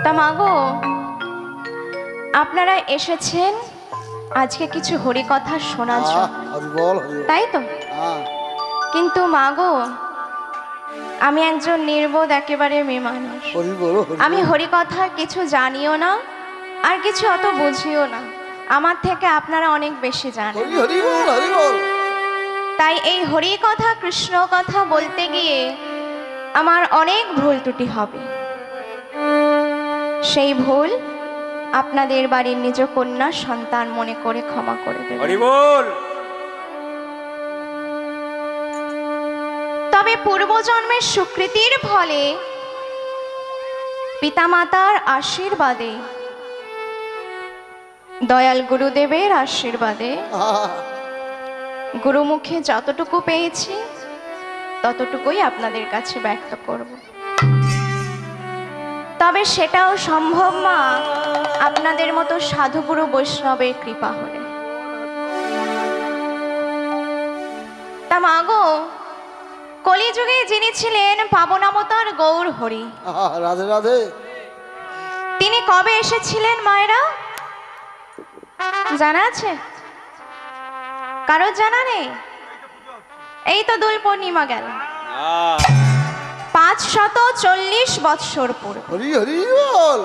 তা মাগো, আপনারা এসেছেন আজকে কিছু হরি কথা শোনার জন্য, তাই তো? কিন্তু মাগো, আমি একজন নির্বোধ একেবারে মেয়ে মানুষ। আমি হরি কথার কিছু জানিও না, আর কিছু অত বুঝিও না। আমার থেকে আপনারা অনেক বেশি জানেন। তাই এই হরি কথা কৃষ্ণ কথা বলতে গিয়ে আমার অনেক ভুল ত্রুটি হবে। সেই ভুল আপনাদের বাড়ির নিজ কন্যা সন্তান মনে করে ক্ষমা করে দেবেন। হরি বল। তবে পূর্বজন্মের সুকৃতির ফলে পিতামাতার আশীর্বাদে, দয়াল গুরুদেবের আশীর্বাদে গুরুমুখে যতটুকু পেয়েছি ততটুকুই আপনাদের কাছে ব্যক্ত করব। তবে সেটাও সম্ভব মা আপনাদের মতো সাধুগুরু বৈষ্ণবের কৃপা হলে। তা মাগো, কলিযুগে যিনি ছিলেন পাবনাবতার গৌর হরি, রাধে রাধে, তিনি কবে এসেছিলেন মায়েরা জানা আছে? কারো জানা নেই? এই তো দোল পূর্ণিমা গেল, 540 বৎসর পূর্বে। হরি হরি বল।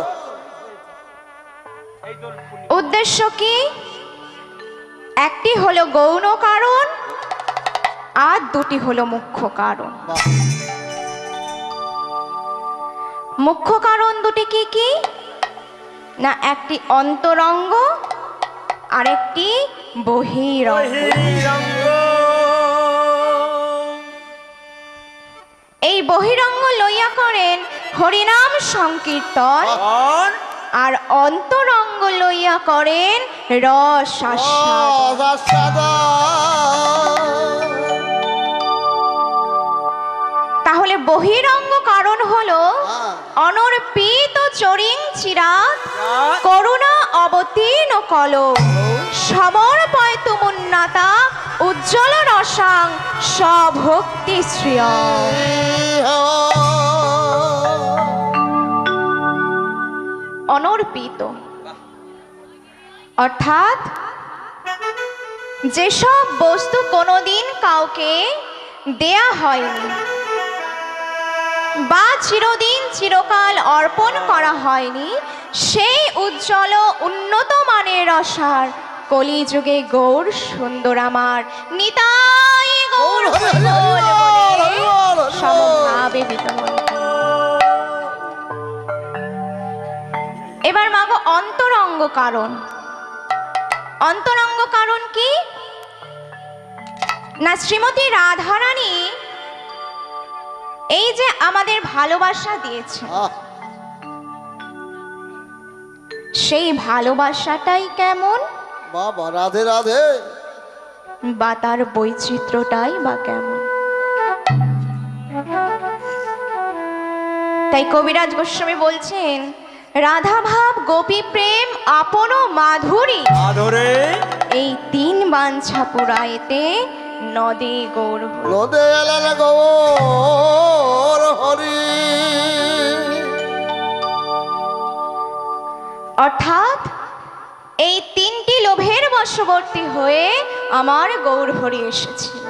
উদ্দেশ্য কি? একটি হলো গৌণ কারণ, আর দুটি হলো মুখ্য কারণ। মুখ্য কারণ দুটি কি কি না? একটি অন্তরঙ্গ, আরেকটি বহিরঙ্গ। এই বহিরঙ্গ লইয়া করেন হরিনাম সংকীর্তন, আর অন্তরঙ্গ লইয়া করেন রস আস্বাদন। তাহলে বহিরঙ্গ কারণ হলো অনর্পিত চরিং চিরাত করুণা অবতীর্ণ কলম সমর্পয় তুমুন্নাতা উজ্জ্বল রসাং স্বভক্তি শ্রিয়। অনর্পিত অর্থাৎ যেসব বস্তু কোনোদিন কাউকে দেয়া হয়নি বা চিরদিন চিরকাল অর্পণ করা হয়নি, সেই উজ্জ্বল উন্নত মানের রসার কলিযুগে গৌর সুন্দর আমার নিতাই গৌর সমভাবে বিদ্যমান। এবার মাগো অন্তরঙ্গ কারণ। অন্তরঙ্গ কারণ কি না? শ্রীমতী রাধারানী এই যে আমাদের ভালোবাসা দিয়েছে, সেই ভালোবাসাটাই কেমন বাবা? রাধে রাধে। বা তার বৈচিত্র্যটাই বা কেমন? তাই কবিরাজ গোস্বামী বলছেন, রাধা ভাব গোপী প্রেম আপন মাধুরী এই তিন বাঞ্ছা পুরাইতে নদে গৌর নদে এলেন গৌর হরি। অর্থাৎ এই তিনটি লোভের বশবর্তী হয়ে আমার গৌর হরি এসেছিল।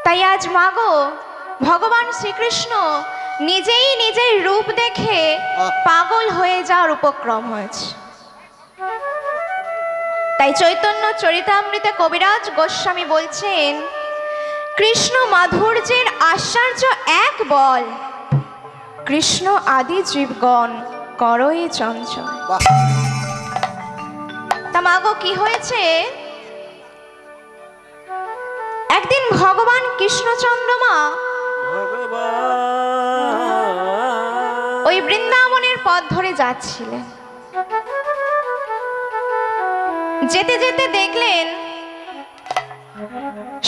তাই আজ মাগো ভগবান শ্রীকৃষ্ণ নিজেই নিজের রূপ দেখে পাগল হয়ে যাওয়ার উপক্রম হয়েছে। তাই চৈতন্য চরিতামৃতে কবিরাজ গোস্বামী বলছেন, কৃষ্ণ মাধুর্যের আশ্চর্য এক বল, কৃষ্ণ আদি জীবগণ করই চঞ্চল। তা মাগো কি হয়েছে? একদিন ভগবান কৃষ্ণচন্দ্রমা ওই বৃন্দাবনের পথ ধরে যাচ্ছিলেন। যেতে যেতে দেখলেন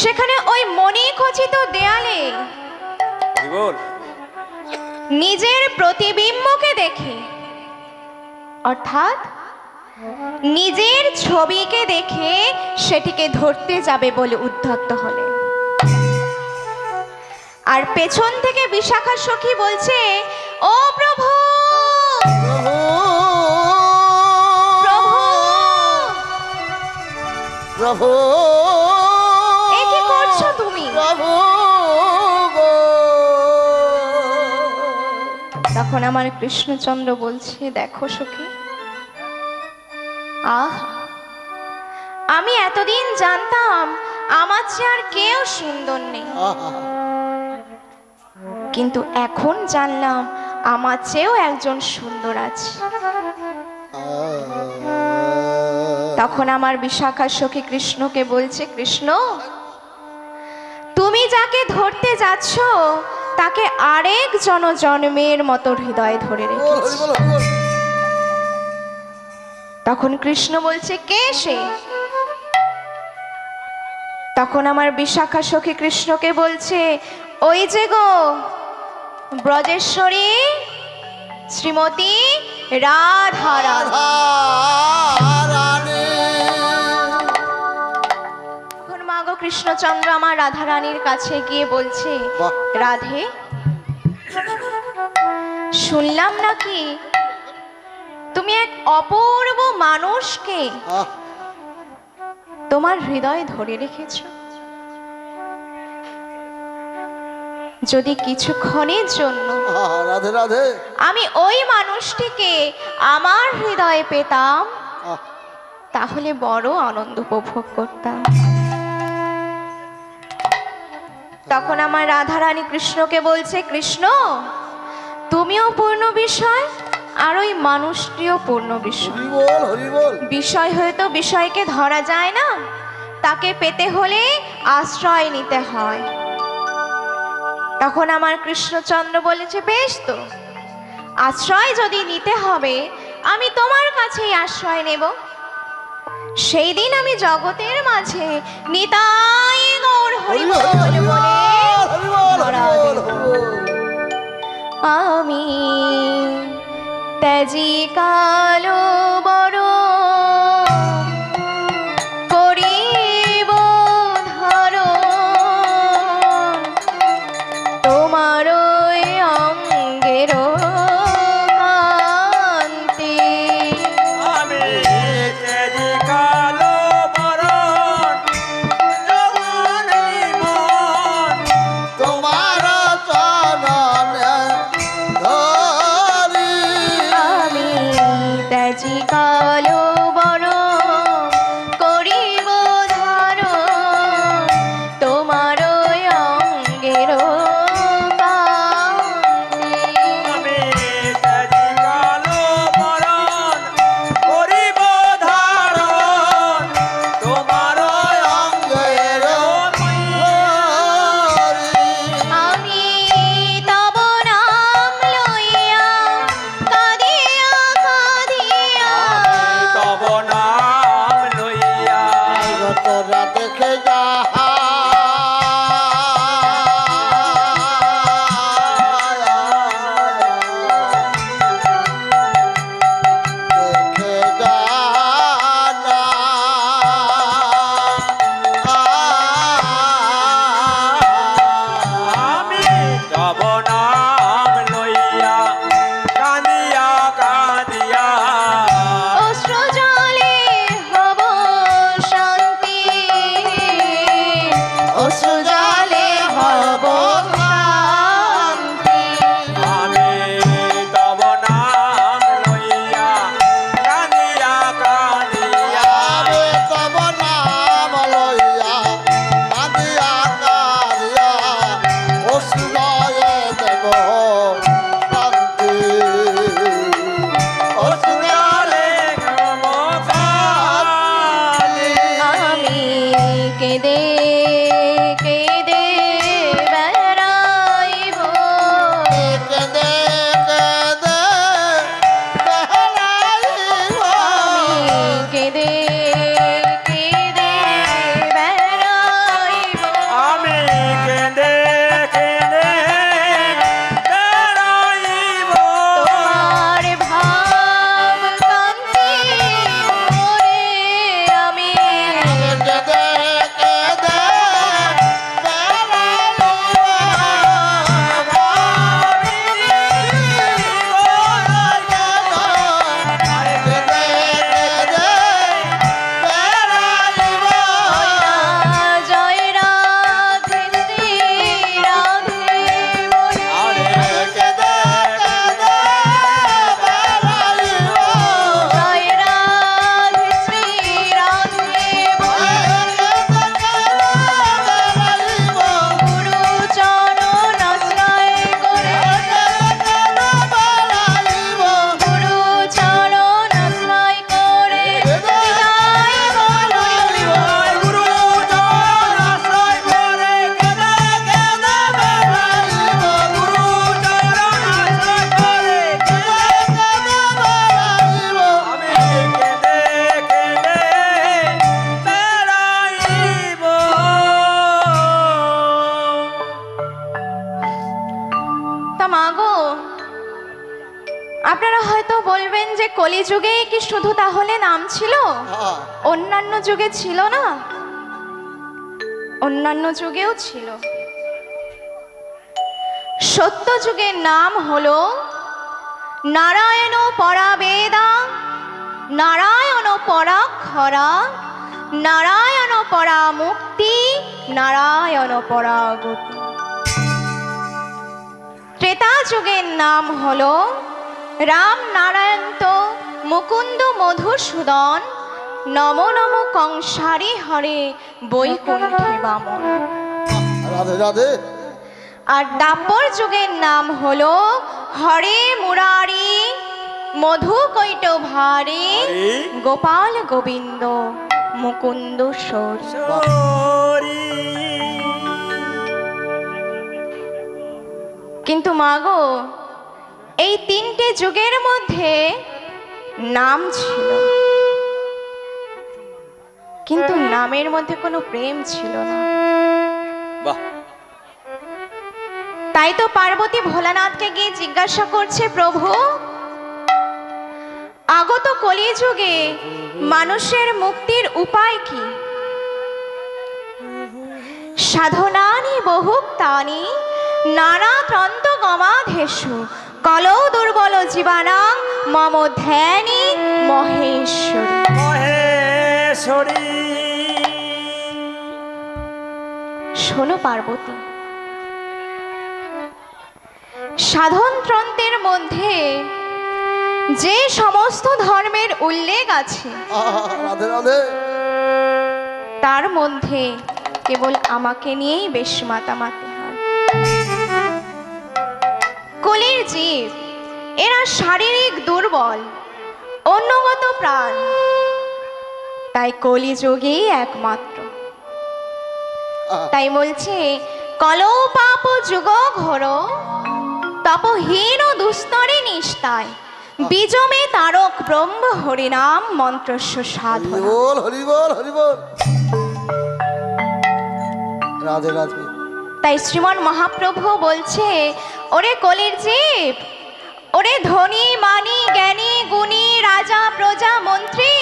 সেখানে ওই মণিখচিত দেয়ালে নিজের প্রতিবিম্বকে দেখে, অর্থাৎ নিজের ছবিকে দেখে সেটিকে ধরতে যাবে বলে উদ্ধত হলেন। আর পেছন থেকে বিশাখা সখী বলছে, ও প্রভু প্রভু প্রভু, এ কি করছো তুমি? প্রভু। তখন আমার কৃষ্ণচন্দ্র বলছে, দেখো সখী, আমি এতদিন জানতাম আমার চেয়ে আর কেউ সুন্দর নেই, কিন্তু এখন জানলাম আমার চেয়েও একজন সুন্দর আছে। তখন আমার বিশাখা সখী কৃষ্ণকে বলছে, কৃষ্ণ, তুমি যাকে ধরতে যাচ্ছ তাকে আরেক জন্মের মতো হৃদয়ে ধরে রেখেছি। তখন কৃষ্ণ বলছে, কে সে? তখন আমার বিশাখা সখী কৃষ্ণকে বলছে, ওই যে গো ব্রজেশ্বরী শ্রীমতী রাধা রানী। তখন মা গো কৃষ্ণচন্দ্র আমার রাধা রানীর কাছে গিয়ে বলছে, রাধে, শুনলাম নাকি তুমি এক অপূর্ব মানুষকে তোমার হৃদয়ে ধরে রেখেছ। যদি কিছুক্ষণের জন্য রাধে রাধে আমি ওই মানুষটিকে আমার হৃদয়ে পেতাম, তাহলে বড় আনন্দ উপভোগ করতাম। তখন আমার রাধা রানী কৃষ্ণকে বলছে, কৃষ্ণ, তুমিও পূর্ণ বিষয় আর ওই মানুষটিও পূর্ণ বিষয়। বিষয় হয়তো বিষয়কে ধরা যায় না, তাকে পেতে হলে আশ্রয় নিতে হয়। তখন আমার কৃষ্ণচন্দ্র বলেছে, বেশ তো, আশ্রয় যদি নিতে হবে আমি তোমার কাছেই আশ্রয় নেব। সেই দিন আমি জগতের মাঝে নিতাই গৌর হরি বল বলে ধরা দেব। আমি তেজি কালো বড় করিব ধারণ, তোমার অঙ্গের কান্তি। আমি তেজি কালো বরণ যৌবনে মন, তোমার চরণে ধরি। আমি তেজি কালো বড় করিব ধারণ, তোমার অঙ্গের কান্তি। আমি তেজি কালো বরণ করিব ধারণ, তোমার অঙ্গের আমি তব নাম লইয়া কাঁদিয়া কাঁদিয়া, তব নাম লইয়া তোরা দেখে যা দেখে যা না। আমি তব নাম লইয়া কাঁদিয়া কাঁদিয়া অশ্রু জলে হব শান্তি, অশ্রু জলে হব শান্তি। আমি তব নাম লইয়া কাঁদিয়া কাঁদিয়া আমি তব নাম লইয়া কাঁদিয়া কাঁদিয়া অশ্রুয়ে দেব শান্তি। অশ্রুজলে নমকালি। আমি কেঁদে কেঁদে বেড়াইব, কেঁদে কেঁদে বেড়াইব। আমি কেঁদে কেঁদে বেড়াইব। আমি কেঁদে কেঁদে বেড়াইব। আপনারা হয়তো বলবেন যে কলিযুগেই কি শুধু তাহলে নাম ছিল, অন্যান্য যুগে ছিল না? অন্যান্য যুগেও ছিল। সত্য যুগের নাম হলো নারায়ণ পরা বেদা, নারায়ণ পরা খরা, নারায়ণ পরা মুক্তি, নারায়ণ পরা গতি। ত্রেতা যুগের নাম হলো রাম নারায়ণ তো মুকুন্দ মধুসূদন, নম নম কংসারি হরে বৈকুণ্ঠে বামন। রাধে রাধে। আর দাপর যুগের নাম হলো হরে মুরারি, মধু কৈট ভারে, গোপাল গোবিন্দ মুকুন্দ সর। কিন্তু মাগো, এই তিনটে যুগের মধ্যে নাম ছিল, কিন্তু নামের মধ্যে কোনো প্রেম ছিল না। বাহ। তাই তো পার্বতী ভোলানাথকে গিয়ে জিজ্ঞাসা করছে, প্রভু আগত কলিযুগে মানুষের মুক্তির উপায় কি? সাধনানি বহুক্তানি নানা ত্রন্ত গমাধেষু, কলৌ দুর্বল জীবানাং মম ধ্যানী মহেশ্বরী। মহেশ্বরী। শোনো পার্বতী, সাধনতন্ত্রের মধ্যে যে সমস্ত ধর্মের উল্লেখ আছে রাধে রাধে। তার মধ্যে কেবল আমাকে নিয়েই বেশ মাতামাতি হয়। কলির জীব এরা শারীরিক দুর্বল, অন্যগত প্রাণ, তাই কলিযুগেই একমাত্র। তাই বলছে কলৌ পাপ যুগ ঘোর, তপহীন ধুস্তরে নিস্তায়, বীজমে তারক ব্রহ্ম হরিনাম মন্ত্রস্য সাধনা। হরি বল হরি বল হরি বল। রাধে রাধে। তাই শ্রীমন মহাপ্রভু বলছে, ওরে কলির জীব, ওরে ধনী মানি জ্ঞানী গুণী রাজা প্রজা মন্ত্রী,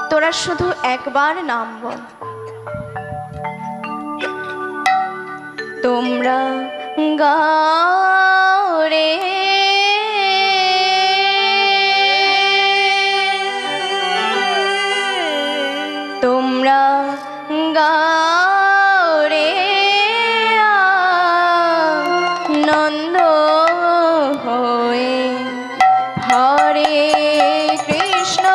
তোরা শুধু একবার নাম বল। তোমরা গাও রে তোমরা গাও রে নন্দ হয়ে হরে কৃষ্ণ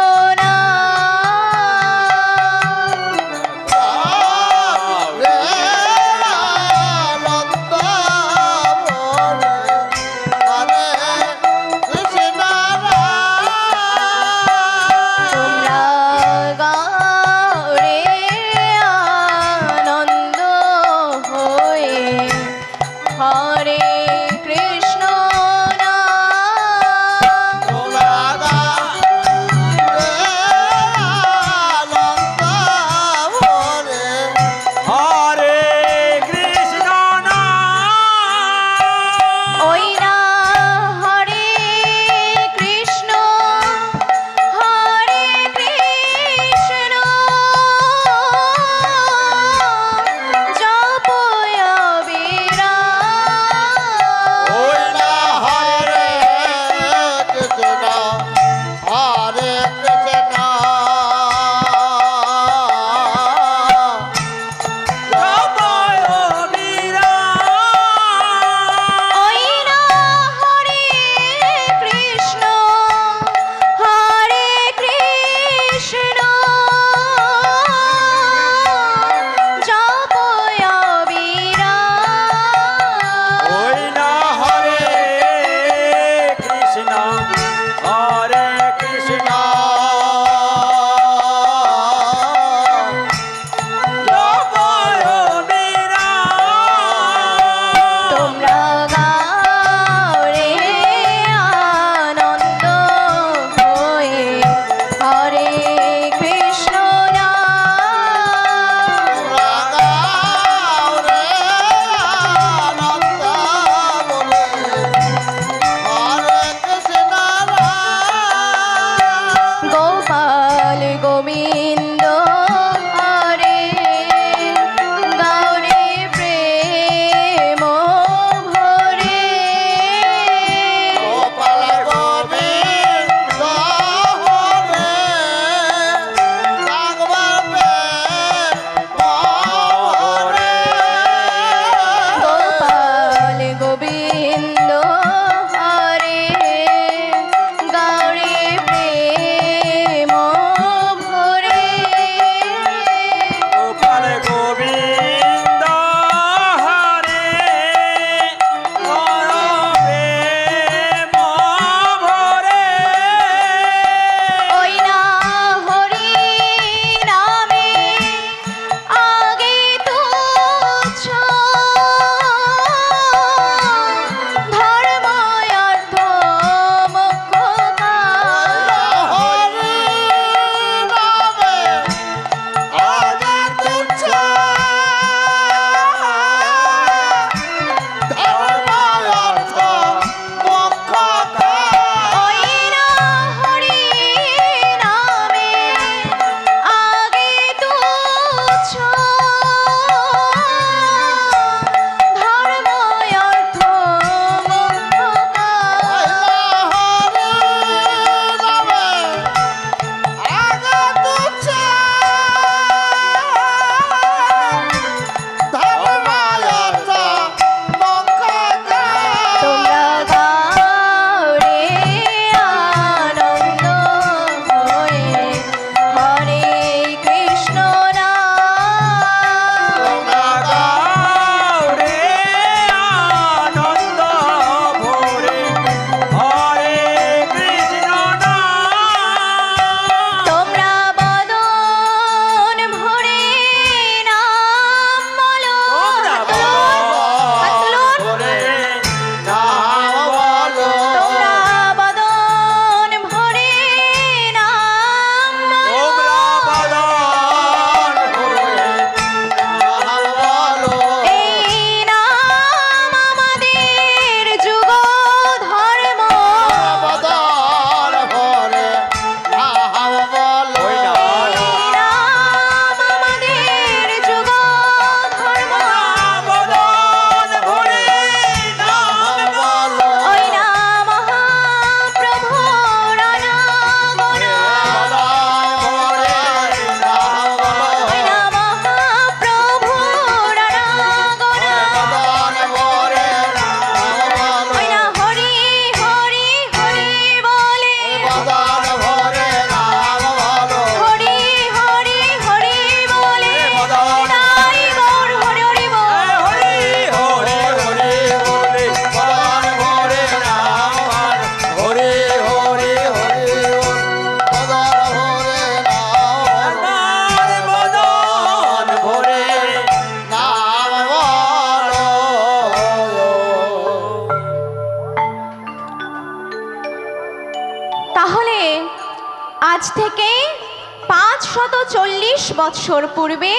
540 বৎসর পূর্বে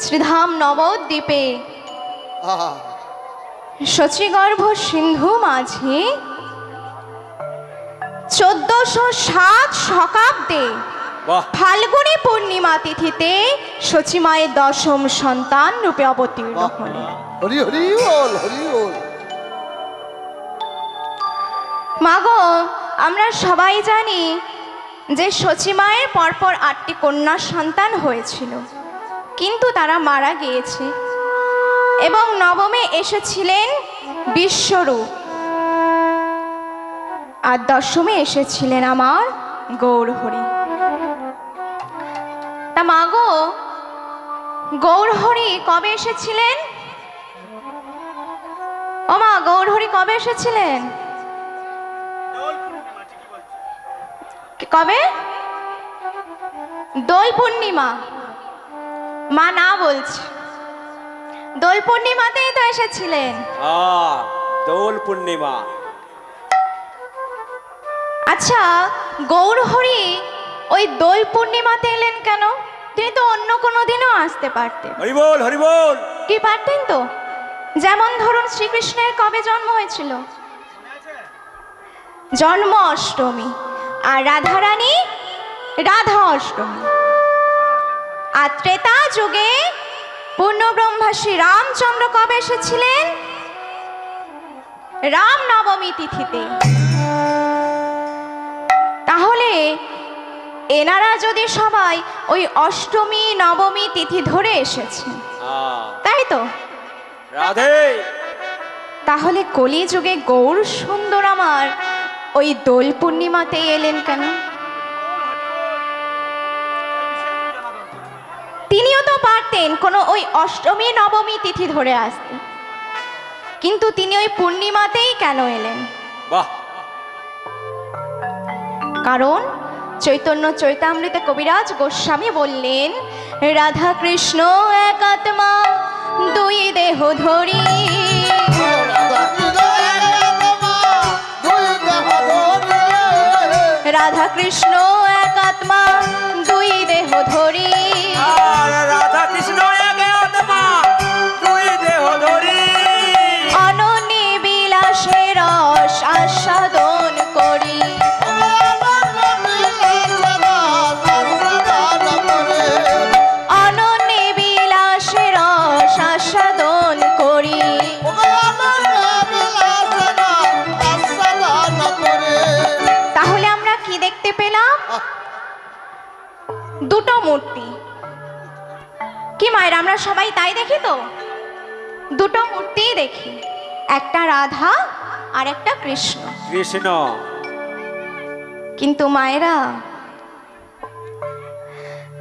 শ্রীধাম নবদ্বীপে আহা, শচীগর্ভ সিন্ধু মাঝে 1407 শকাব্দে বাহ ফাল্গুনী পূর্ণিমা তিথিতে শচীমায়ের দশম সন্তান রূপে অবতীর্ণ হলেন। হরি হরি বল, হরি বল। মাগো, আমরা সবাই জানি যে শচীমায়ের পরপর 8টি কন্যা সন্তান হয়েছিল, কিন্তু তারা মারা গিয়েছে এবং নবমে এসেছিলেন বিশ্বরূপ, আর দশমে এসেছিলেন আমার গৌরহরি। তা মাগো, গৌরহরি কবে এসেছিলেন? ও মা, গৌরহরি কবে এসেছিলেন? কবে? দোল পূর্ণিমা। মা না বলছে, দোল পূর্ণিমাতেই তো এসেছিলেন। দোল পূর্ণিমা। আচ্ছা, গৌরহরি ওই দোল পূর্ণিমাতে এলেন কেন? তিনি তো অন্য কোনো দিনও আসতে পারতেন। হরি বল, হরি বল। কি পারতেন তো? যেমন ধরুন, শ্রীকৃষ্ণের কবে জন্ম হয়েছিল? জন্ম অষ্টমী। আর রাধারানী রাধা অষ্টমী। আর ত্রেতা যুগে পূর্ণব্রহ্মর্ষি রামচন্দ্র কবে এসেছিলেন? রাম নবমী তিথিতে। তাহলে এনারা যদি সবাই ওই অষ্টমী নবমী তিথি ধরে এসেছেন, তাই তো? রাধে। তাহলে কলিযুগে গৌর সুন্দর আমার ওই দোল পূর্ণিমাতে এলেন কেন? তিনিও তো পারতেন কোনো ওই অষ্টমী নবমী তিথি ধরে আসতে, কিন্তু তিনি ওই পূর্ণিমাতেই কেন এলেন? বাহ। কারণ চৈতন্য চৈতামৃতে কবিরাজ গোস্বামী বললেন, রাধা কৃষ্ণ এক আত্মা দুই দেহ ধরি। রাধা কৃষ্ণ এক আত্মা দুই দেহ ধরি। রাধা কৃষ্ণ এক আত্মা দুই দেহ ধরি। অনন্যে বিলাসে রস আস্বাদন করি। অনন্যে বিলাসে রস আস্বাদন করি। তাহলে আমরা কি দেখতে পেলাম? দুটো মূর্তি। কি মায়ের, আমরা সবাই তাই দেখি তো? দুটো মূর্তিই দেখি, একটা রাধা আর একটা কৃষ্ণ। কৃষ্ণ। কিন্তু মায়েরা,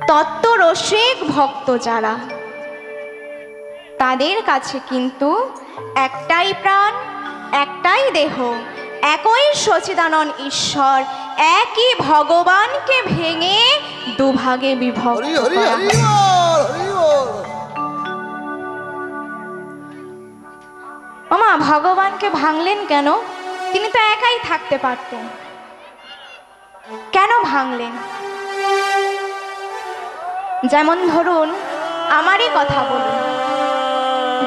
তত্ত্বরসিক ভক্ত যারা, তাদের কাছে কিন্তু একটাই প্রাণ, একটাই দেহ, একই সচিদানন্দ ঈশ্বর, একই ভগবানকে ভেঙে দুভাগে বিভক্ত হরি হরি করা হরি হয়। বল, হরি বল। ওমা, ভগবানকে ভাঙলেন কেন? তিনি তো একাই থাকতে পারতেন, কেন ভাঙলেন? যেমন ধরুন, আমারই কথা বলুন,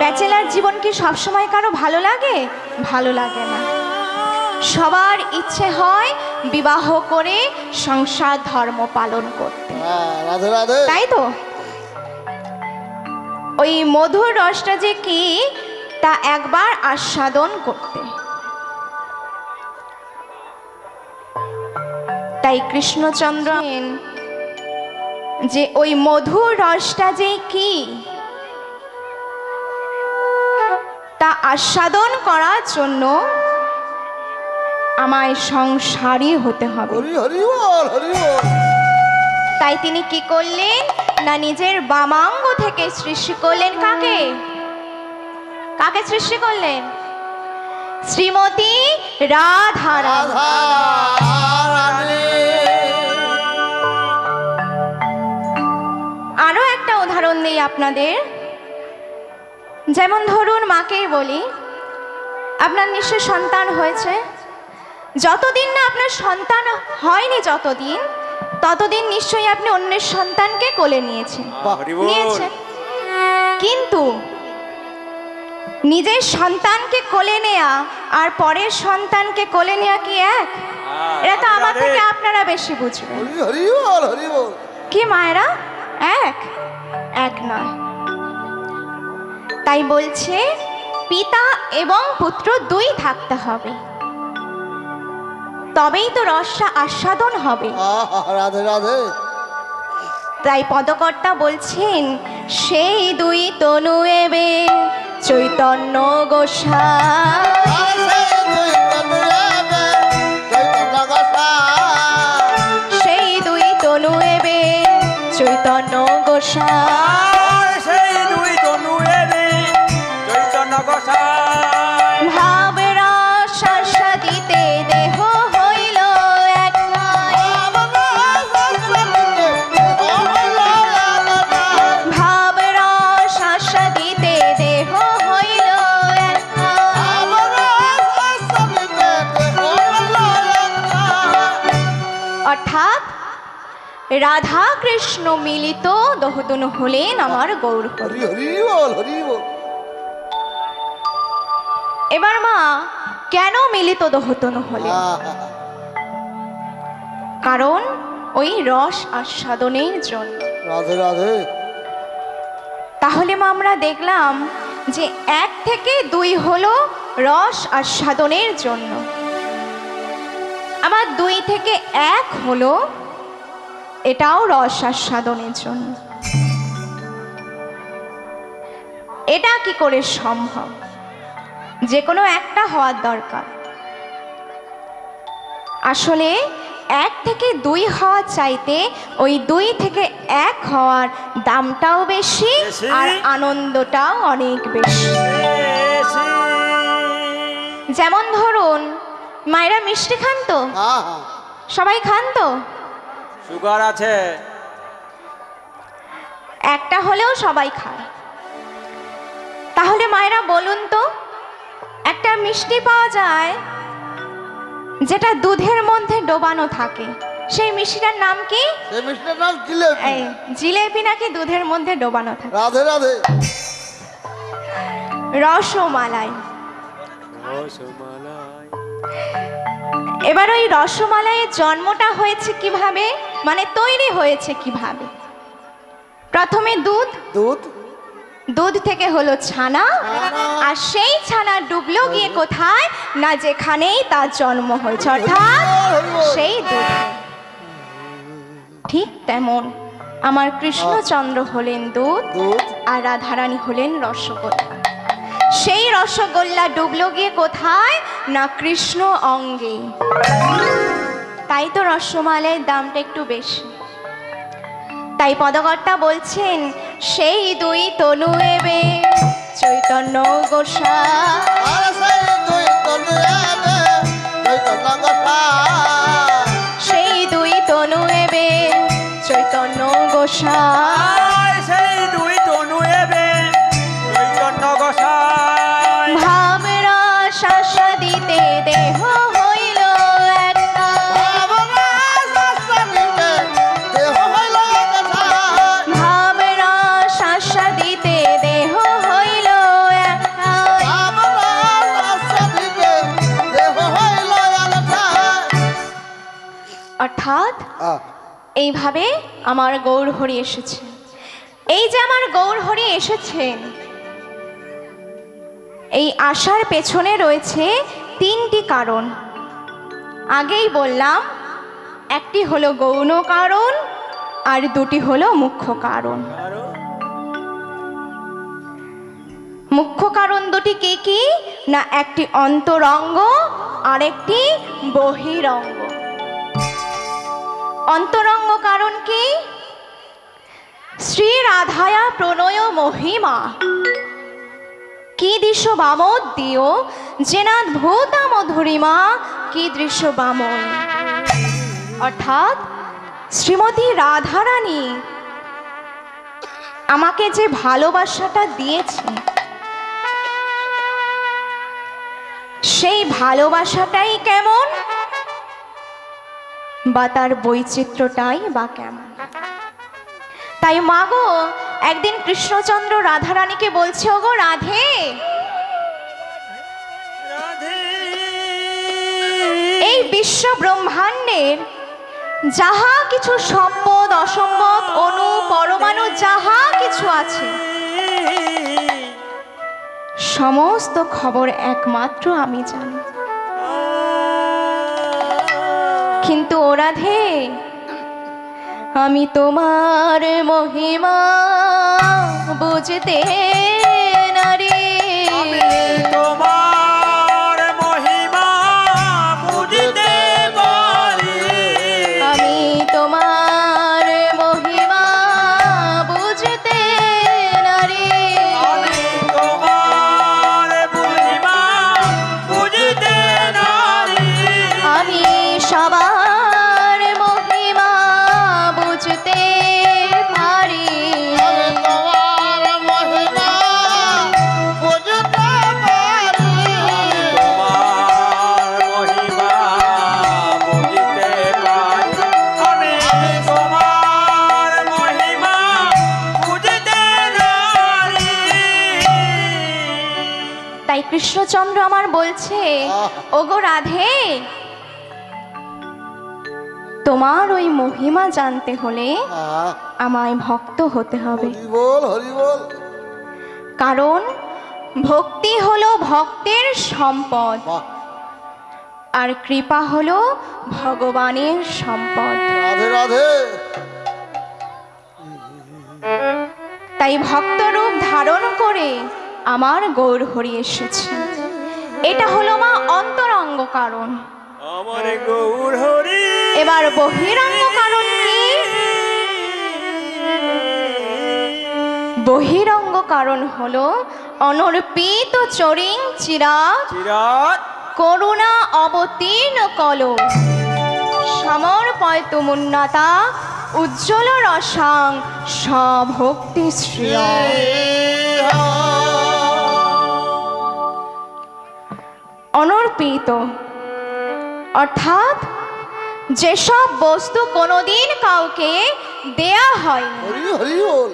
ব্যাচেলার জীবন কি সবসময় কারো ভালো লাগে? ভালো লাগে না। সবার ইচ্ছে হয় বিবাহ করে সংসার ধর্ম পালন করতে, রাধে রাধে। তাই তো? ওই মধুর রসটা যে কি, তা একবার আস্বাদন করতে। তাই কৃষ্ণচন্দ্র যে ওই মধুর রসটা যে কি, তা আস্বাদন করার জন্য আমায় সংসারী হতে হবে। হরি হরি বল, হরি বল। তাই তিনি কি করলেন না, নিজের বামাঙ্গ থেকে সৃষ্টি করলেন কাকে? কাকে সৃষ্টি করলেন? শ্রীমতী রাধারানী। আরো একটা উদাহরণ দিই আপনাদের। যেমন ধরুন, মাকেই বলি, আপনার নিশ্চয় সন্তান হয়েছে। যতদিন না আপনার সন্তান হয়নি, যতদিন ততদিন নিশ্চয়ই আপনি অন্যের সন্তানকে কোলে নিয়েছেন। হরি বল। নিয়েছেন, কিন্তু নিজের সন্তানকে কোলে নেয়া আর পরের সন্তানকে কোলে নেয়া কি এক? এটা তো আমার রাধে। থেকে আপনারা বেশি বুঝবেন। হরি হরি বল হরি বল। কি মায়েরা, এক এক নয়। তাই বলছে পিতা এবং পুত্র দুই থাকতে হবে, তবেই তো রসটা আস্বাদন হবে। রাধে রাধে। তাই পদকর্তা বলছেন সেই দুই তনু এবে চৈতন্য গোসাই, সেই দুই তনু এবে চৈতন্য গোসাই, সেই দুই তনু এবে চৈতন্য গোসাই। ভাবের শাসাদিতে দেহ হইল এক নয়, ভাবের শাসাদিতে দেহ হইল এক নয়। অর্থাৎ রাধা কৃষ্ণ মিলিত দহদন হলেন আমার গৌর হরি। হরি হরি বল হরি বল। এবার মা কেন মিলিত দহতন হলেন? কারণ ওই রস আস্বাদনের জন্য। রাধে রাধে। তাহলে মা আমরা দেখলাম যে এক থেকে দুই হলো রস আস্বাদনের জন্য, আবার দুই থেকে এক হলো এটাও রস আস্বাদনের জন্য। এটা কি করে সম্ভব? যে কোনো একটা হওয়ার দরকার। আসলে এক থেকে দুই হওয়া চাইতে ওই দুই থেকে এক হওয়ার দামটাও বেশি আর আনন্দটাও অনেক বেশি। যেমন ধরুন মায়েরা মিষ্টি খান তো, সবাই খান তো? সুগার আছে, একটা হলেও সবাই খায়। তাহলে মায়েরা বলুন তো, একটা মিষ্টি পাওয়া যায় যেটা দুধের মধ্যে ডোবানো থাকে, সেই মিষ্টিটার নাম কি? সেই মিষ্টির নাম জিলেবি। এই জিলেবি নাকি দুধের মধ্যে ডোবানো থাকে? রাধে রাধে। রসমালাই। রসমালাই। এবার ওই রসমালাইয়ের জন্মটা হয়েছে কিভাবে, মানে তৈরি হয়েছে কিভাবে? প্রথমে দুধ, দুধ, দুধ থেকে হলো ছানা, আর সেই ছানা ডুবলো গিয়ে কোথায় না যেখানেই তার জন্ম হয়েছে, অর্থাৎ সেই দুধ। ঠিক তেমন আমার কৃষ্ণচন্দ্র হলেন দুধ, দুধ, আর রাধারানী হলেন রসগোল্লা। সেই রসগোল্লা ডুবলো গিয়ে কোথায় না কৃষ্ণ অঙ্গে। তাই তো রসমালাইয়ের দামটা একটু বেশি। তাই পদকর্তা বলছেন সেই দুই তনু এবে চৈতন্য গোসাই, সেই দুই তনু এবে চৈতন্য গোসাই, সেই দুই তনু এবে চৈতন্য গোসাই। ভাবের শাসাদিতে দেহ হইল একটা, ভাবের শাসাদিতে দেহ হইল একটা। অর্থাৎ এইভাবে আমার গৌরহরি এসেছে। এই যে আমার গৌরহরি এসেছেন, এই আসার পেছনে রয়েছে তিনটি কারণ। আগেই বললাম, একটি হলো গৌণ কারণ আর দুটি হলো মুখ্য কারণ। মুখ্য কারণ দুটি কি কি না, একটি অন্তরঙ্গ আর একটি বহিরঙ্গ। অন্তরঙ্গ কারণ কি? শ্রী রাধায়া প্রণয় মহিমা কি দৃশ্য বামদ দিও জেনাদ ভূতা মধুরিমা কি দৃশ্য বাময়। অর্থাৎ শ্রীমতী রাধারানী আমাকে যে ভালোবাসাটা দিয়েছে, সেই ভালোবাসাটাই কেমন? বা তার বৈচিত্র্যটাই বা কেমন। তাই মা গো একদিন কৃষ্ণচন্দ্র রাধারানীকে বলছে, ওগো রাধে, রাধে এই বিশ্ব ব্রহ্মাণ্ডের যাহা কিছু সম্পদ অসম্পদ অণু পরমাণু যাহা কিছু আছে সমস্ত খবর একমাত্র আমি জানি। কিন্তু ও রাধে, আমি তোমার মহিমা বুঝতে না রে। তোমার মহিমা বুঝতে পারি, আমি তোমার মহিমা বুঝতে না রে। আমি তোমার মহিমা বুঝতে নারি, আমি সবার মহিমা বুঝতে পারি। আমি তোমার মহিমা বুঝতে পারি। তোমার মহিমা বুঝতে পারি, আমি তোমার মহিমা বুঝতে নারি। তাই কৃষ্ণচন্দ্র আমার বলছে, ওগো রাধে, তোমার ওই মহিমা জানতে হলে আমায় ভক্ত হতে হবে। হরি বল, হরি বল। কারণ ভক্তি হলো ভক্তের সম্পদ, বাহ, আর কৃপা হলো ভগবানের সম্পদ। রাধে রাধে। তাই ভক্তরূপ ধারণ করে আমার গৌর হরি এসেছে। এটা হলো মা অন্তরঙ্গ কারণ। আমার গৌর হরি, এবার বহিরঙ্গ কারণ কি? বহিরঙ্গ কারণ হলো অনর্পিত চরিং চিরাত চিরাত করুণা অবতীর্ণ কল সমর্পয় তুমুন্নতা উজ্জ্বল রসাং সভক্তি শ্রিয়। অনর্পিত অর্থাৎ যেসব বস্তু কোনোদিন কাউকে দেয়া হয়নি হরি হরি বল।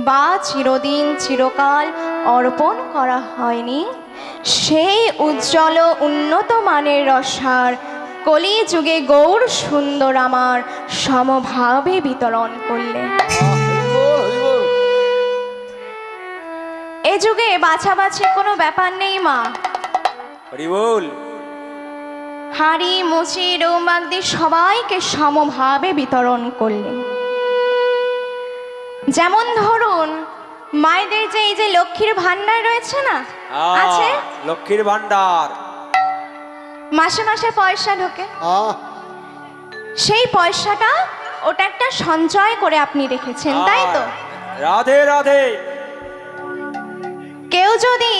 বা চিরদিন চিরকাল অর্পণ করা হয়নি, সেই উজ্জ্বল উন্নত মানের রসার কলিযুগে গৌর সুন্দর আমার সমভাবে বিতরণ করলেন। হরি বল, হরি বল। এ যুগে বাছাবাছি কোনো ব্যাপার নেই মা। হরি বল। হাঁড়ি মুচি রৌমাগদি সবাইকে সমভাবে বিতরণ করলেন। যেমন ধরুন মায়েদের যে এই যে লক্ষ্মীর ভান্ডার রয়েছে না, আছে লক্ষ্মীর ভান্ডার, মাসে মাসে পয়সা ঢোকে, সেই পয়সাটা ওটা একটা সঞ্চয় করে আপনি রেখেছেন, তাই তো? রাধে রাধে। কেউ যদি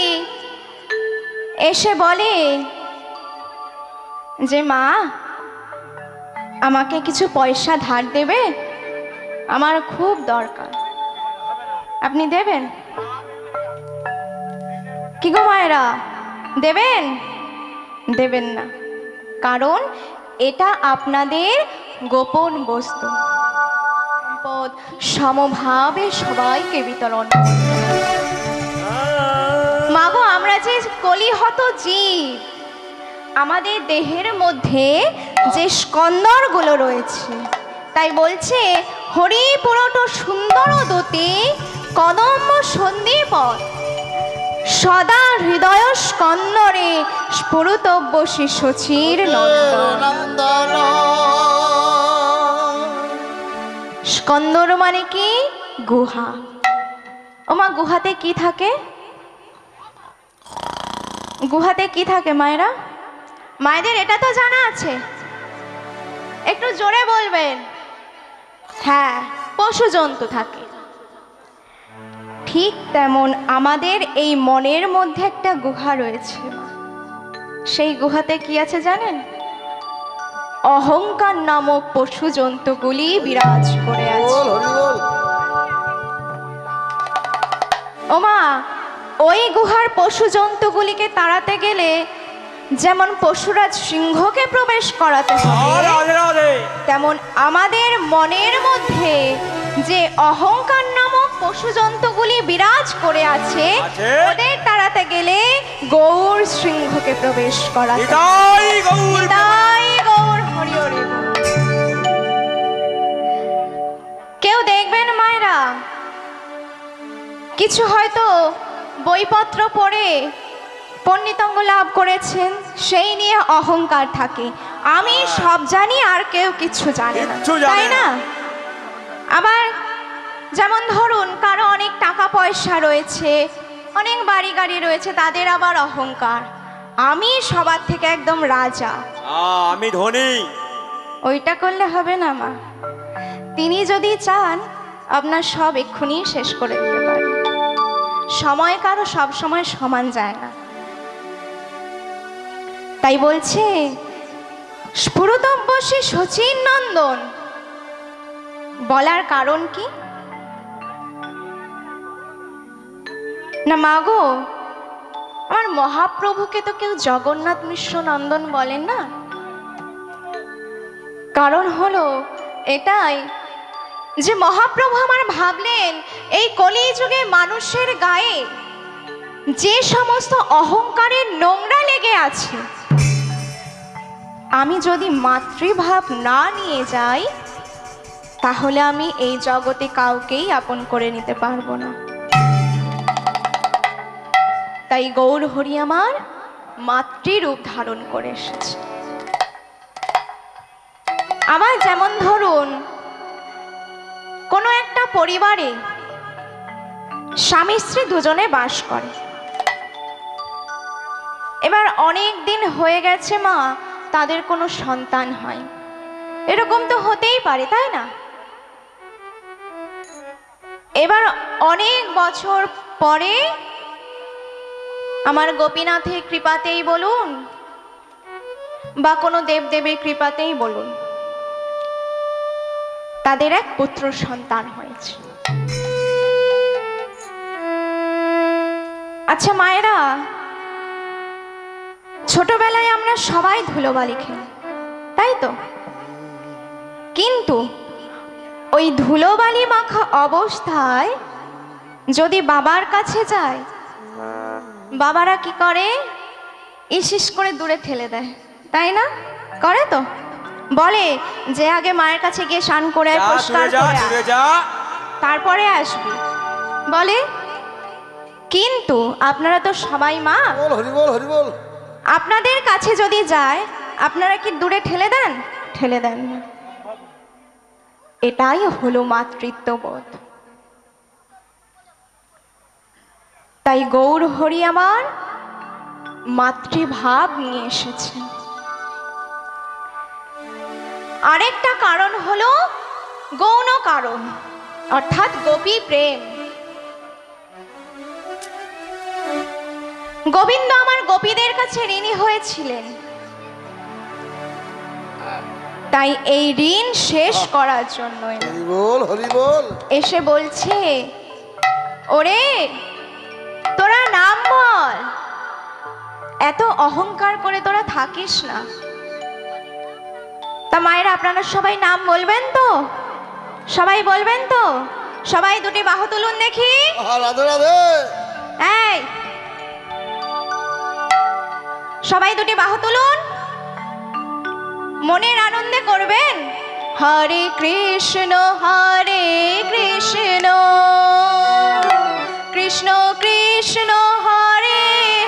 এসে বলে যে মা আমাকে কিছু পয়সা ধার দেবে, আমার খুব দরকার, আপনি দেবেন কি গো মায়েরা? দেবেন? দেবেন না, কারণ এটা আপনাদের গোপন বস্তু। সম্পদ সমভাবে সবাইকে বিতরণ করবেন। মাগো, আমরা যে কলিহত জীব, আমাদের দেহের মধ্যে যে স্কন্দরগুলো রয়েছে, তাই বলছে হরি পুরট সুন্দর দূতি কদম্ব সন্দীপন সদা হৃদয় স্কন্দরে স্ফুরতব্য শিশুচির নন্দন। স্কন্দর মানে কি? গুহা। ওমা, গুহাতে কি থাকে? গুহাতে কি থাকে মায়েরা? মায়েদের এটা তো জানা আছে, একটু জোরে বলবেন। হ্যাঁ, পশু জন্তু থাকে। ঠিক তেমন আমাদের এই মনের মধ্যে একটা গুহা রয়েছে। সেই গুহাতে কি আছে জানেন? অহংকার নামক পশু জন্তুগুলি বিরাজ করে আছে। ওমা, ওই গুহার পশু জন্তুগুলিকে তাড়াতে গেলে যেমন পশুরাজ সিংহকে প্রবেশ করাতে হবে, রাধে রাধে। তেমন আমাদের মনের মধ্যে যে অহংকার নামক পশু জন্তুগুলি বিরাজ করে আছে, ওদের তাড়াতে গেলে গৌর সিংহকে প্রবেশ করাতে। নিতাই গৌর, নিতাই গৌর, হরি হরি বল। কেউ দেখবেন মায়েরা, কিছু হয়তো বইপত্র পড়ে পণ্ডিতঙ্গ লাভ করেছেন, সেই নিয়ে অহংকার থাকে, আমি সব জানি আর কেউ কিছু জানে না, তাই না? আবার যেমন ধরুন কারো অনেক টাকা পয়সা রয়েছে, অনেক বাড়ি গাড়ি রয়েছে, তাদের আবার অহংকার, আমি সবার থেকে একদম রাজা, আমি ধনী। ওইটা করলে হবে না মা। তিনি যদি চান আপনার সব এক্ষুনি শেষ করে দিতে পারেন। সময় কারো সব সময় সমান যায় না। তাই বলছে স্ফুরতব্যসী শচীন নন্দন, বলার কারণ কি না মাগো, আমার মহাপ্রভুকে তো কেউ জগন্নাথ মিশ্র নন্দন বলেন না। কারণ হলো এটাই যে মহাপ্রভু আমার ভাবলেন এই কলিযুগে মানুষের গায়ে যে সমস্ত অহংকারের নোংরা লেগে আছে, আমি যদি মাতৃভাব না নিয়ে যাই তাহলে আমি এই জগতে কাউকেই আপন করে নিতে পারবো না। তাই গৌর হরি আমার মাতৃরূপ ধারণ করে এসেছে। আবার যেমন ধরুন কোনো একটা পরিবারে স্বামী স্ত্রী দুজনে বাস করে, এবার অনেক দিন হয়ে গেছে মা তাদের কোনো সন্তান হয়, এরকম তো হতেই পারে, তাই না? এবার অনেক বছর পরে আমার গোপীনাথের কৃপাতেই বলুন বা কোনো দেবদেবীর কৃপাতেই বলুন, তাদের এক পুত্র সন্তান হয়েছে। আচ্ছা মায়েরা, ছোটবেলায় আমরা সবাই ধুলোবালি খেলি, তাই তো? কিন্তু ওই ধুলোবালি মাখা অবস্থায় যদি বাবার কাছে যায়, বাবারা কি করে? ইসিস করে দূরে ঠেলে দেয়, তাই না? করে তো, বলে যে আগে মায়ের কাছে গিয়ে স্নান করে পরিষ্কার করে তারপরে আসবি, বলে। কিন্তু আপনারা তো সবাই মা, আপনাদের কাছে যদি যায় আপনারা কি দূরে ঠেলে দেন? ঠেলে দেন না। এটাই হলো মাতৃত্ববোধ। তাই গৌর হরি আমার মাতৃভাব নিয়ে এসেছে। আরেকটা কারণ হলো গৌণ কারণ, অর্থাৎ গোপী প্রেম। গোবিন্দ আমার গোপীদের কাছে ঋণী হয়েছিলেন, তাই এই ঋণ শেষ করার জন্য এসে বলছে, ওরে তোরা নাম বল, এত অহংকার করে তোরা থাকিস না। তা মায়েরা আপনারা সবাই নাম বলবেন তো? সবাই বলবেন তো? সবাই দুটি বাহু তুলুন দেখি। রাধে রাধে। এই সবাই দুটি বাহু তুলুন, মনের আনন্দে করবেন হরে কৃষ্ণ কৃষ্ণ কৃষ্ণ হরে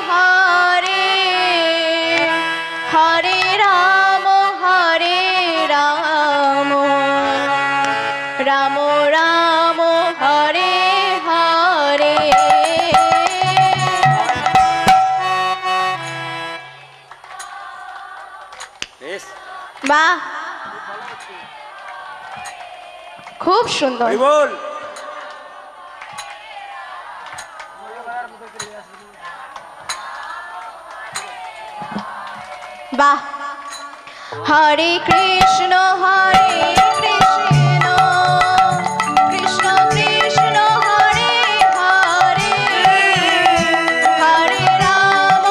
হরে, হরে রাম রাম রাম হরে হরে। বাহ, খুব সুন্দর। বল। বাহ, হরে কৃষ্ণ কৃষ্ণ কৃষ্ণ হরে হরে, হরে রাম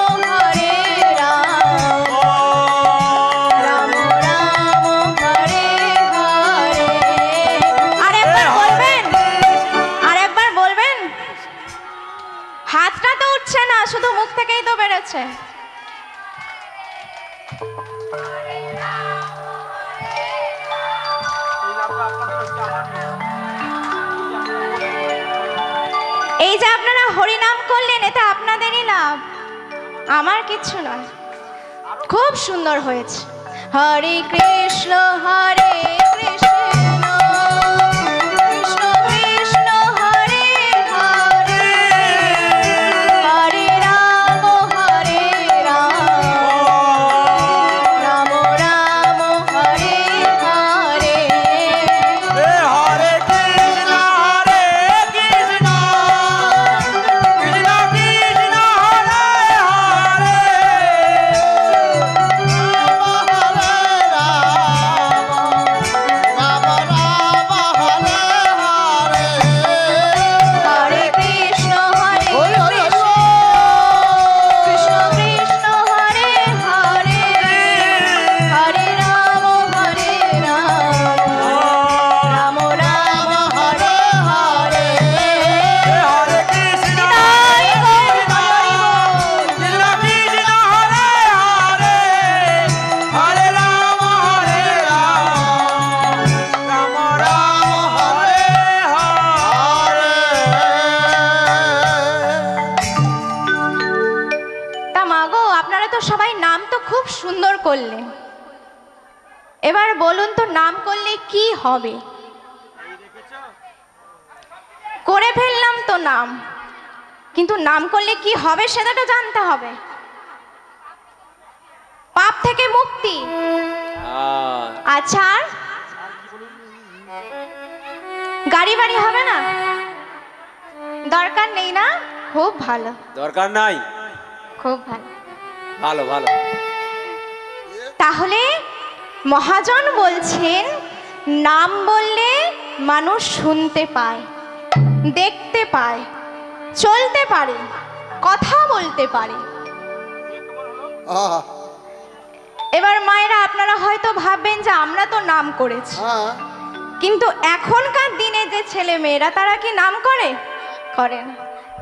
এই যে আপনারা হরিনাম করলেন, এতে আপনাদেরই লাভ, আমার কিচ্ছু নয়। খুব সুন্দর হয়েছে। হরে কৃষ্ণ হরে কৃষ্ণ কৃষ্ণ কৃষ্ণ হরে হরে, হরে রাম রাম রাম হরে হরে। হরে কৃষ্ণ কৃষ্ণ কৃষ্ণ হরে হরে কৃষ্ণ হরে কৃষ্ণ কৃষ্ণ কৃষ্ণ হরে হরে, হরে রাম রাম রাম হরে হরে। হরে কৃষ্ণ নিতাই গৌর হরি বল। কৃষ্ণ কৃষ্ণ হরে হরে, হরে রাম রাম রাম হরে তা মাগো, আপনারা তো সবাই নাম তো খুব সুন্দর করলেন, এবার বলুন তো নাম করলে কি হবে? করে ফেললাম তো নাম, কিন্তু নাম করলে কি হবে সেটা তো জানতে হবে। পাপ থেকে মুক্তি। আচ্ছা, আর গাড়ি বাড়ি হবে না? দরকার নেই না? খুব ভালো, দরকার নাই, খুব ভালো। ভালো ভালো। তাহলে মহাজন বলছেন নাম বললে মানুষ শুনতে পায়, দেখতে পায়, চলতে পারে, কথা বলতে পারে। এবার মায়েরা, আপনারা হয়তো ভাববেন যে আমরা তো নাম করেছি, কিন্তু এখনকার দিনে যে ছেলে মেয়েরা তারা কি নাম করে? করে না।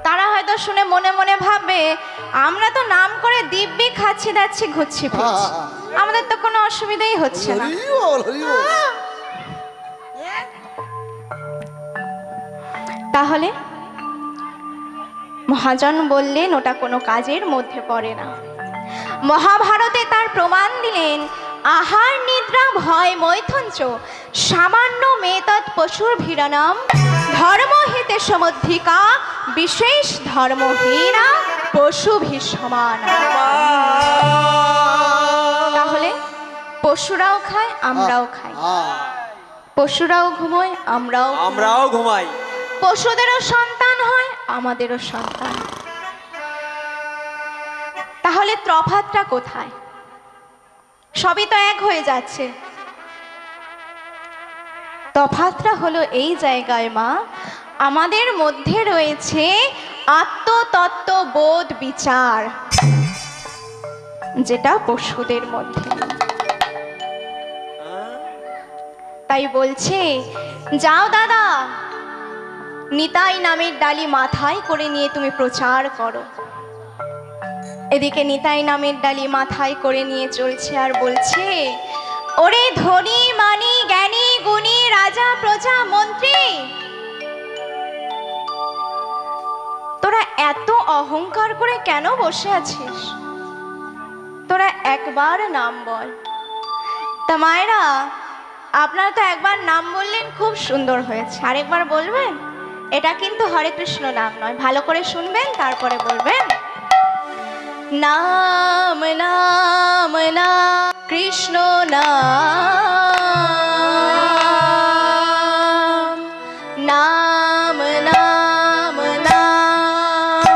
তারা হয়তো শুনে মনে মনে ভাববে আমরা তো নাম করে দিব্যি খাচ্ছি দাচ্ছি ঘুরছি ফিরছি, আমাদের তো কোনো অসুবিধাই হচ্ছে না। তাহলে মহাজন বললেন ওটা কোনো কাজের মধ্যে পড়ে না। মহাভারতে তার প্রমাণ দিলেন, আহার নিদ্রা ভয় মৈথুঞ্চ সামান্য মেতৎ পশুর ভিড়ানাম ধর্ম হিতে সমধিকা বিশেষ ধর্মহীনা পশু সমান। তাহলে পশুরাও খায়, আমরাও খাই, পশুরাও ঘুমোয়, আমরাও ঘুমাই, পশুদেরও সন্তান হয়, আমাদেরও সন্তান। তাহলে তফাৎটা কোথায়? সবই তো এক হয়ে যাচ্ছে। তফাৎটা হলো এই জায়গায় মা, আমাদের মধ্যে রয়েছে আত্মতত্ত্ব বোধ বিচার, যেটা পশুদের মধ্যে। তাই বলছে, যাও দাদা, নিতাই নামের ডালি মাথায় করে নিয়ে তুমি প্রচার করো। এদিকে নিতাই নামের ডালি মাথায় করে নিয়ে চলছে আর বলছে, ওরে ধনী মানি জ্ঞানী গুণী রাজা প্রজা মন্ত্রী, তোরা এত অহংকার করে কেন বসে আছিস? তোরা একবার নাম বল। তা মায়েরা, আপনারা তো একবার নাম বললেন, খুব সুন্দর হয়েছে, আরেকবার বলবেন? এটা কিন্তু হরে কৃষ্ণ নাম নয়, ভালো করে শুনবেন তারপরে বলবেন। নাম নাম নাম কৃষ্ণ নাম, নাম নাম নাম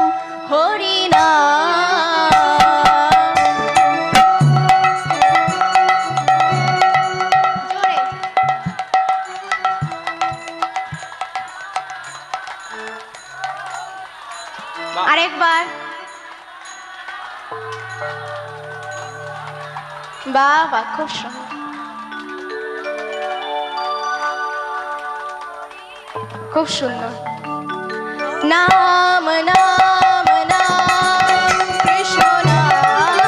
হরি নাম। আরেকবার। বাহ বাহ, খুব সুন্দর, খুব সুন্দর। নাম নাম নাম কৃষ্ণ নাম,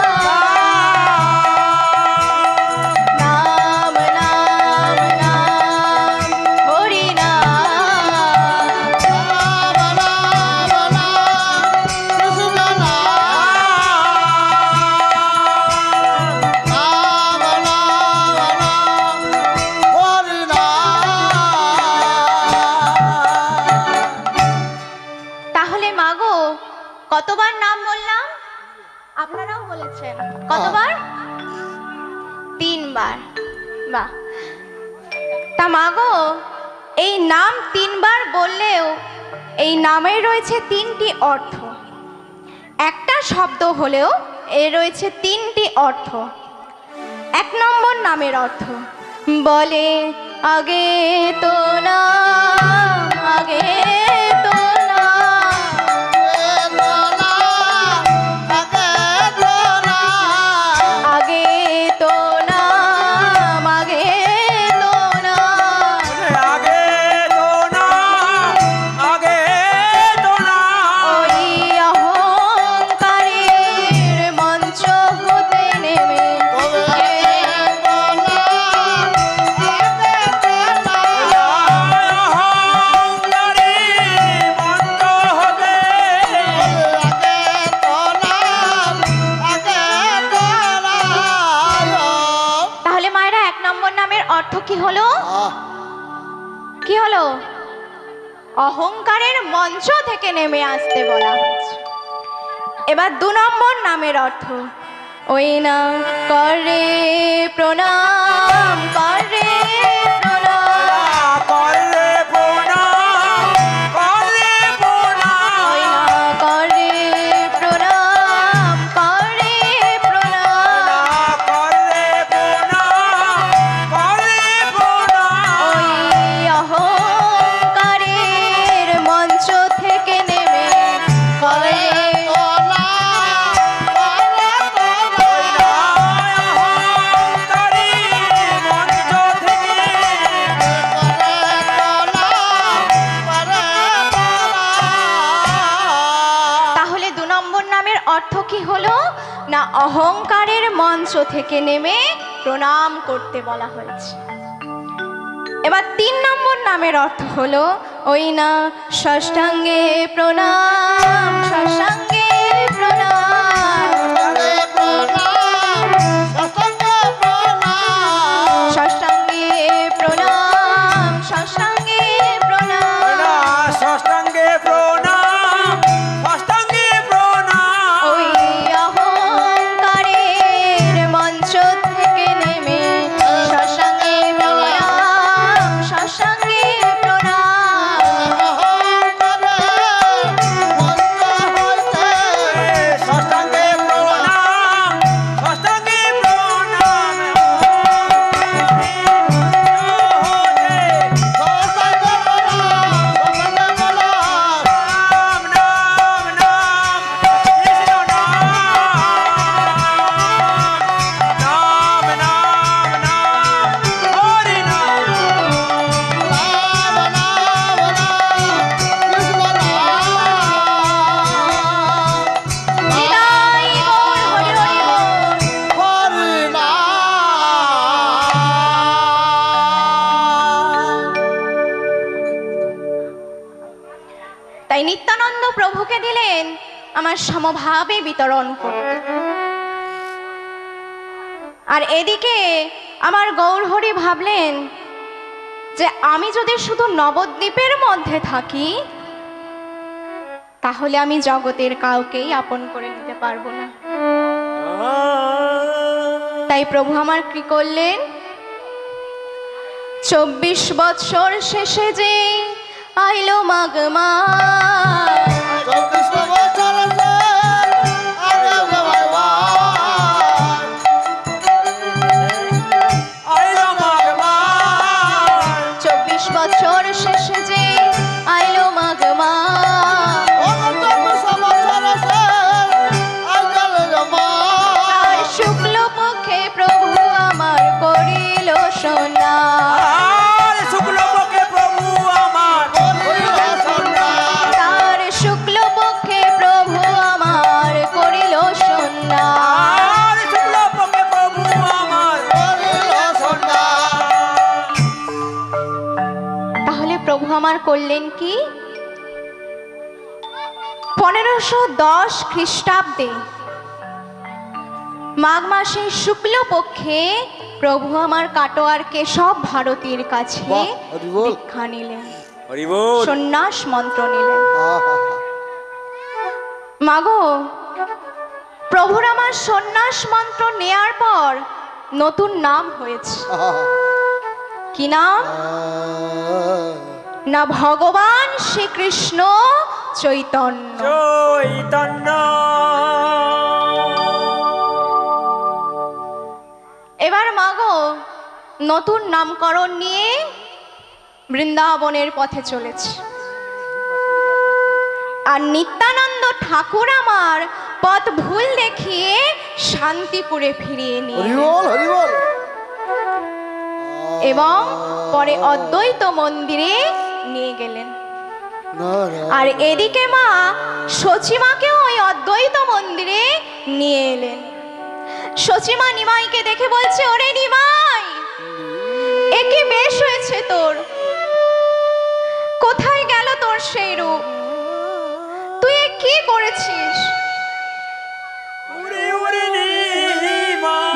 আপনারাও বলেছেন কতবার? 3 বার। বাহ। তা মাগো, এই নাম 3 বার বললেও এই নামের রয়েছে 3টি অর্থ। একটা শব্দ হলেও এর রয়েছে 3টি অর্থ। 1 নম্বর নামের অর্থ বলে আগে তো না, আগে তো না। আগে তো না, আগে তো না। আগে তো না, আগে তো না। ওই অহংকারের মঞ্চ হতে নেমে অহংকারী মন্ত্র হবে। তাহলে মায়েরা 1 নম্বর নামের অর্থ কি হলো? কি হলো? অহংকারের মঞ্চ থেকে নেমে আসতে বলা হচ্ছে। এবার 2 নম্বর নামের অর্থ ওই না করে প্রণাম, করে প্রণাম। করলে প্রণাম, করলে প্রণাম। ওই না করে প্রণাম, করে প্রণাম। করলে প্রণাম, করলে প্রণাম। ওই অহংকারের মঞ্চ থেকে নেমে করে অহংকারী মন্ত্র থেকে তাহলে 2 নম্বর নামের অর্থ কি হলো? না অহংকারের মঞ্চ থেকে নেমে প্রণাম করতে বলা হয়েছে। এবার 3 নম্বর নামের অর্থ হলো ওই না ষষ্ঠাঙ্গে প্রণাম, ষষ্ঠাঙ্গে প্রণাম। ষষ্ঠাঙ্গে প্রণাম, ষষ্ঠাঙ্গে প্রণাম। ষষ্ঠাঙ্গে প্রণাম, ষষ্ঠাঙ্গে প্রণাম। ওই অহংকারের মঞ্চ থেকে নেমে ষষ্ঠাঙ্গে প্রণাম, ষষ্ঠাঙ্গে প্রণাম। ষষ্ঠাঙ্গে প্রণাম, ষষ্ঠাঙ্গে প্রণাম। নাম নাম নাম কৃষ্ণ নাম, নাম নাম নাম হরি নাম। নিতাই গৌর হরি হরি বল। তাই নিত্যানন্দ প্রভুকে দিলেন আমার সমভাবে বিতরণ করতে। আর এদিকে আমার গৌরহরি ভাবলেন যে আমি যদি শুধু নবদ্বীপের মধ্যে থাকি তাহলে আমি জগতের কাউকেই আপন করে নিতে পারবো না। তাই প্রভু আমার কি করলেন? 24 বৎসর শেষে যে আইলো মাঘ মাস, আইলো মাঘ মাস, 24 বছর শেষে যে আইলো মাঘ মাস। আর শুক্ল পক্ষে প্রভু আমার করিল সোনা। আর শুক্লপক্ষে প্রভু আমার তার শুক্ল পক্ষে প্রভু আমার করিল সোনা। আর শুক্লপক্ষে প্রভু আমার তাহলে প্রভু আমার করলেন কি? 1510 খ্রিস্টাব্দে মাঘ মাসে শুক্ল পক্ষে প্রভু আমার কাটোয়ার কেশব ভারতীর কাছে বাহ, হরি বল। দীক্ষা নিলেন, হরি বল। সন্ন্যাস মন্ত্র নিলেন। মাগো প্রভুর আমার সন্ন্যাস মন্ত্র নেয়ার পর নতুন নাম হয়েছে। কি নাম? না ভগবান শ্রীকৃষ্ণ চৈতন্য। চৈতন্য। এবার মাগো নতুন নামকরণ নিয়ে বৃন্দাবনের পথে চলেছে। আর নিত্যানন্দ ঠাকুর আমার পথ ভুল দেখিয়ে শান্তিপুরে ফিরিয়ে নিয়ে এবং পরে অদ্বৈত মন্দিরে নিয়ে গেলেন। আর এদিকে মা সচিমাকেও ওই অদ্বৈত মন্দিরে নিয়ে এলেন। সচিমা নিমাইকে দেখে বলছে, ওরে নিমাই, এ কি বেশ হয়েছে তোর, কোথায় গেল তোর সেই রূপ, তুই এ কি করেছিস?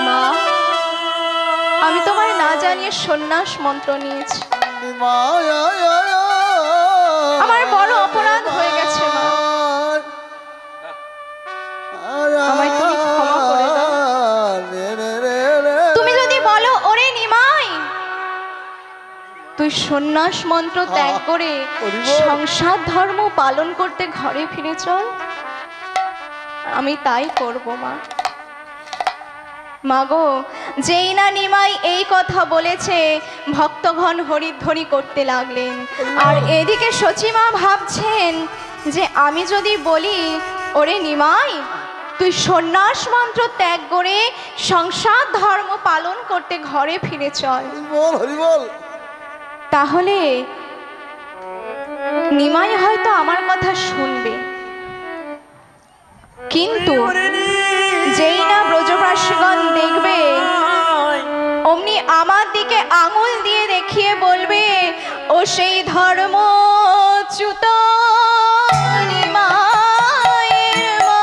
মা, আমি তোমায় না জানিয়ে সন্ন্যাস মন্ত্র নিয়েছি, আমার বড় অপরাধ হয়ে গেছে মা, আমায় তুমি ক্ষমা করে দাও। তুমি যদি বলো, ওরে নিমাই, তুই সন্ন্যাস মন্ত্র ত্যাগ করে সংসার ধর্ম পালন করতে ঘরে ফিরে চল, আমি তাই করব মা। মাগো, যেই না নিমাই এই কথা বলেছে, ভক্তগণ হরিধ্বনি করতে লাগলেন। আর এদিকে সচিমা ভাবছেন যে আমি যদি বলি, ওরে নিমাই, তুই সন্ন্যাস মন্ত্র ত্যাগ করে সংসার ধর্ম পালন করতে ঘরে ফিরে চল, তাহলে নিমাই হয়তো আমার কথা শুনবে। কিন্তু যেই না ব্রজবাসীগণ দেখবে, অমনি আমার দিকে আঙুল দিয়ে দেখিয়ে বলবে, ও সেই ধর্মচ্যুত নিমাইয়ের মা,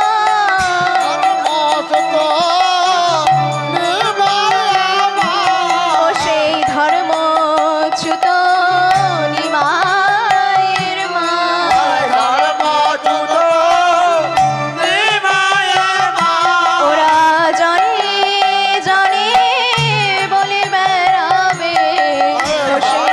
ও সেই ধর্মচ্যুত নিমাইয়ের মা, ওরা জানে জানে বলে বেড়াবে, ও সেই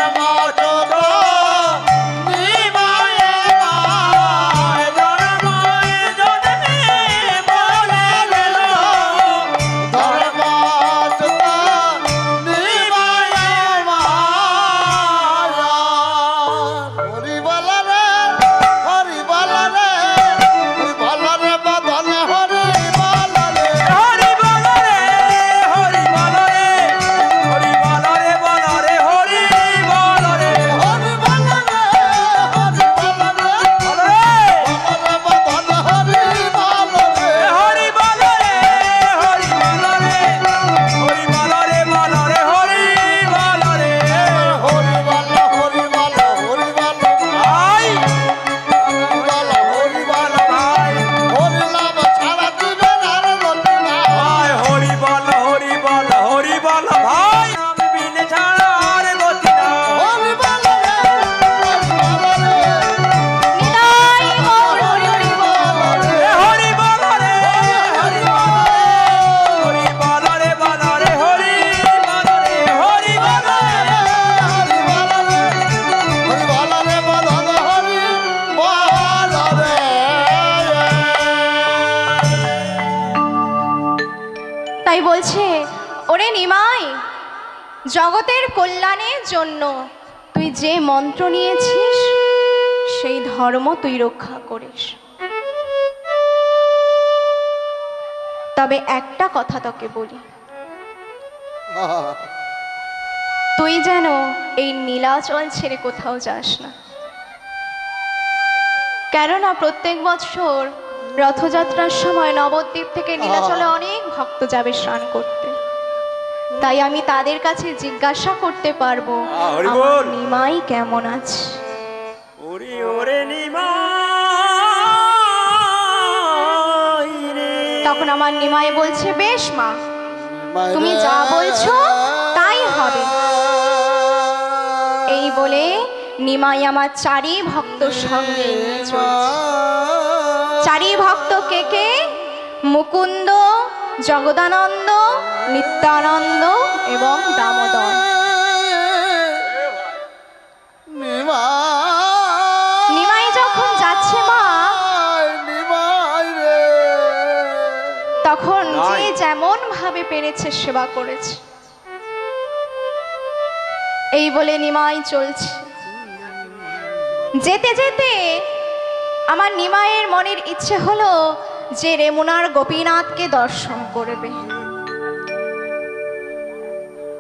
তাই বলছে, ওরে নিমাই, জগতের কল্যাণের জন্য তুই যে মন্ত্র নিয়েছিস সেই ধর্ম তুই রক্ষা করিস, তবে একটা কথা তোকে বলি, তুই যেন এই নীলাচল ছেড়ে কোথাও যাস না। কেননা প্রত্যেক বছর রথযাত্রার সময় নবদ্বীপ থেকে নীলাচলে অনেক ভক্ত যাবে স্নান করতে, তাই আমি তাদের কাছে জিজ্ঞাসা করতে পারবো আমার নিমাই কেমন আছে। তখন আমার নিমাই বলছে, বেশ মা, তুমি যা বলছো তাই হবে। এই বলে নিমাই আমার চারি ভক্ত সঙ্গে নিয়ে চলছে। চারি ভক্ত কে কে? মুকুন্দ, জগদানন্দ, নিত্যানন্দ এবং দামোদর। নিমাই যখন যাচ্ছে মা, তখন যে যেমন ভাবে পেরেছে সেবা করেছে। এই বলে নিমাই চলছে। যেতে যেতে আমার নিমাইয়ের মনের ইচ্ছে হলো যে রেমুনার গোপীনাথকে দর্শন করবে।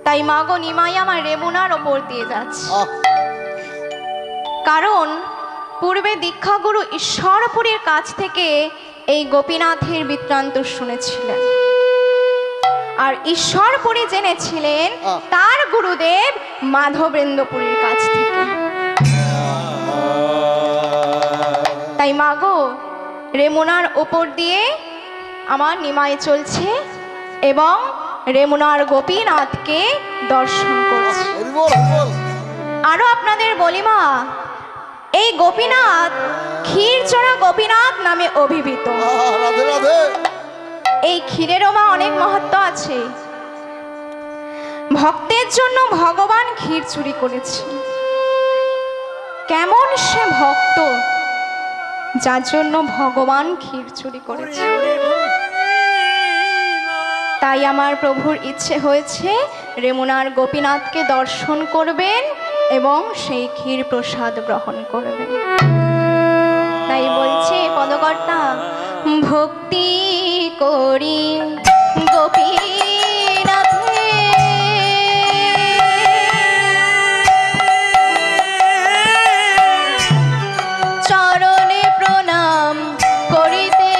তাই মাগো নিমাই আমার রেমুনার ওপর দিয়ে যাচ্ছে। কারণ পূর্বে দীক্ষাগুরু ঈশ্বরপুরীর কাছ থেকে এই গোপীনাথের বৃত্তান্ত শুনেছিলেন, আর ঈশ্বরপুরী জেনেছিলেন তার গুরুদেব মাধবেন্দ্রপুরীর কাছ থেকে। তাই মাগো রেমুনার ওপর দিয়ে আমার নিমাই চলছে এবং রেমুনার গোপীনাথকে দর্শন করছে। আরো আপনাদের বলি মা, এই গোপীনাথ ক্ষীরচোরা গোপীনাথ নামে অভিহিত। এই ক্ষীরেরও মা অনেক মাহাত্ম্য আছে। ভক্তের জন্য ভগবান ক্ষীর চুরি করেছে। কেমন সে ভক্ত যার জন্য ভগবান ক্ষীর চুরি করেছে। তাই আমার প্রভুর ইচ্ছে হয়েছে রেমুনার গোপীনাথকে দর্শন করবেন এবং সেই ক্ষীর প্রসাদ গ্রহণ করবেন। তাই বলছে পদকর্তা, ভক্তি করি গোপীনাথে চরণে প্রণাম করিতে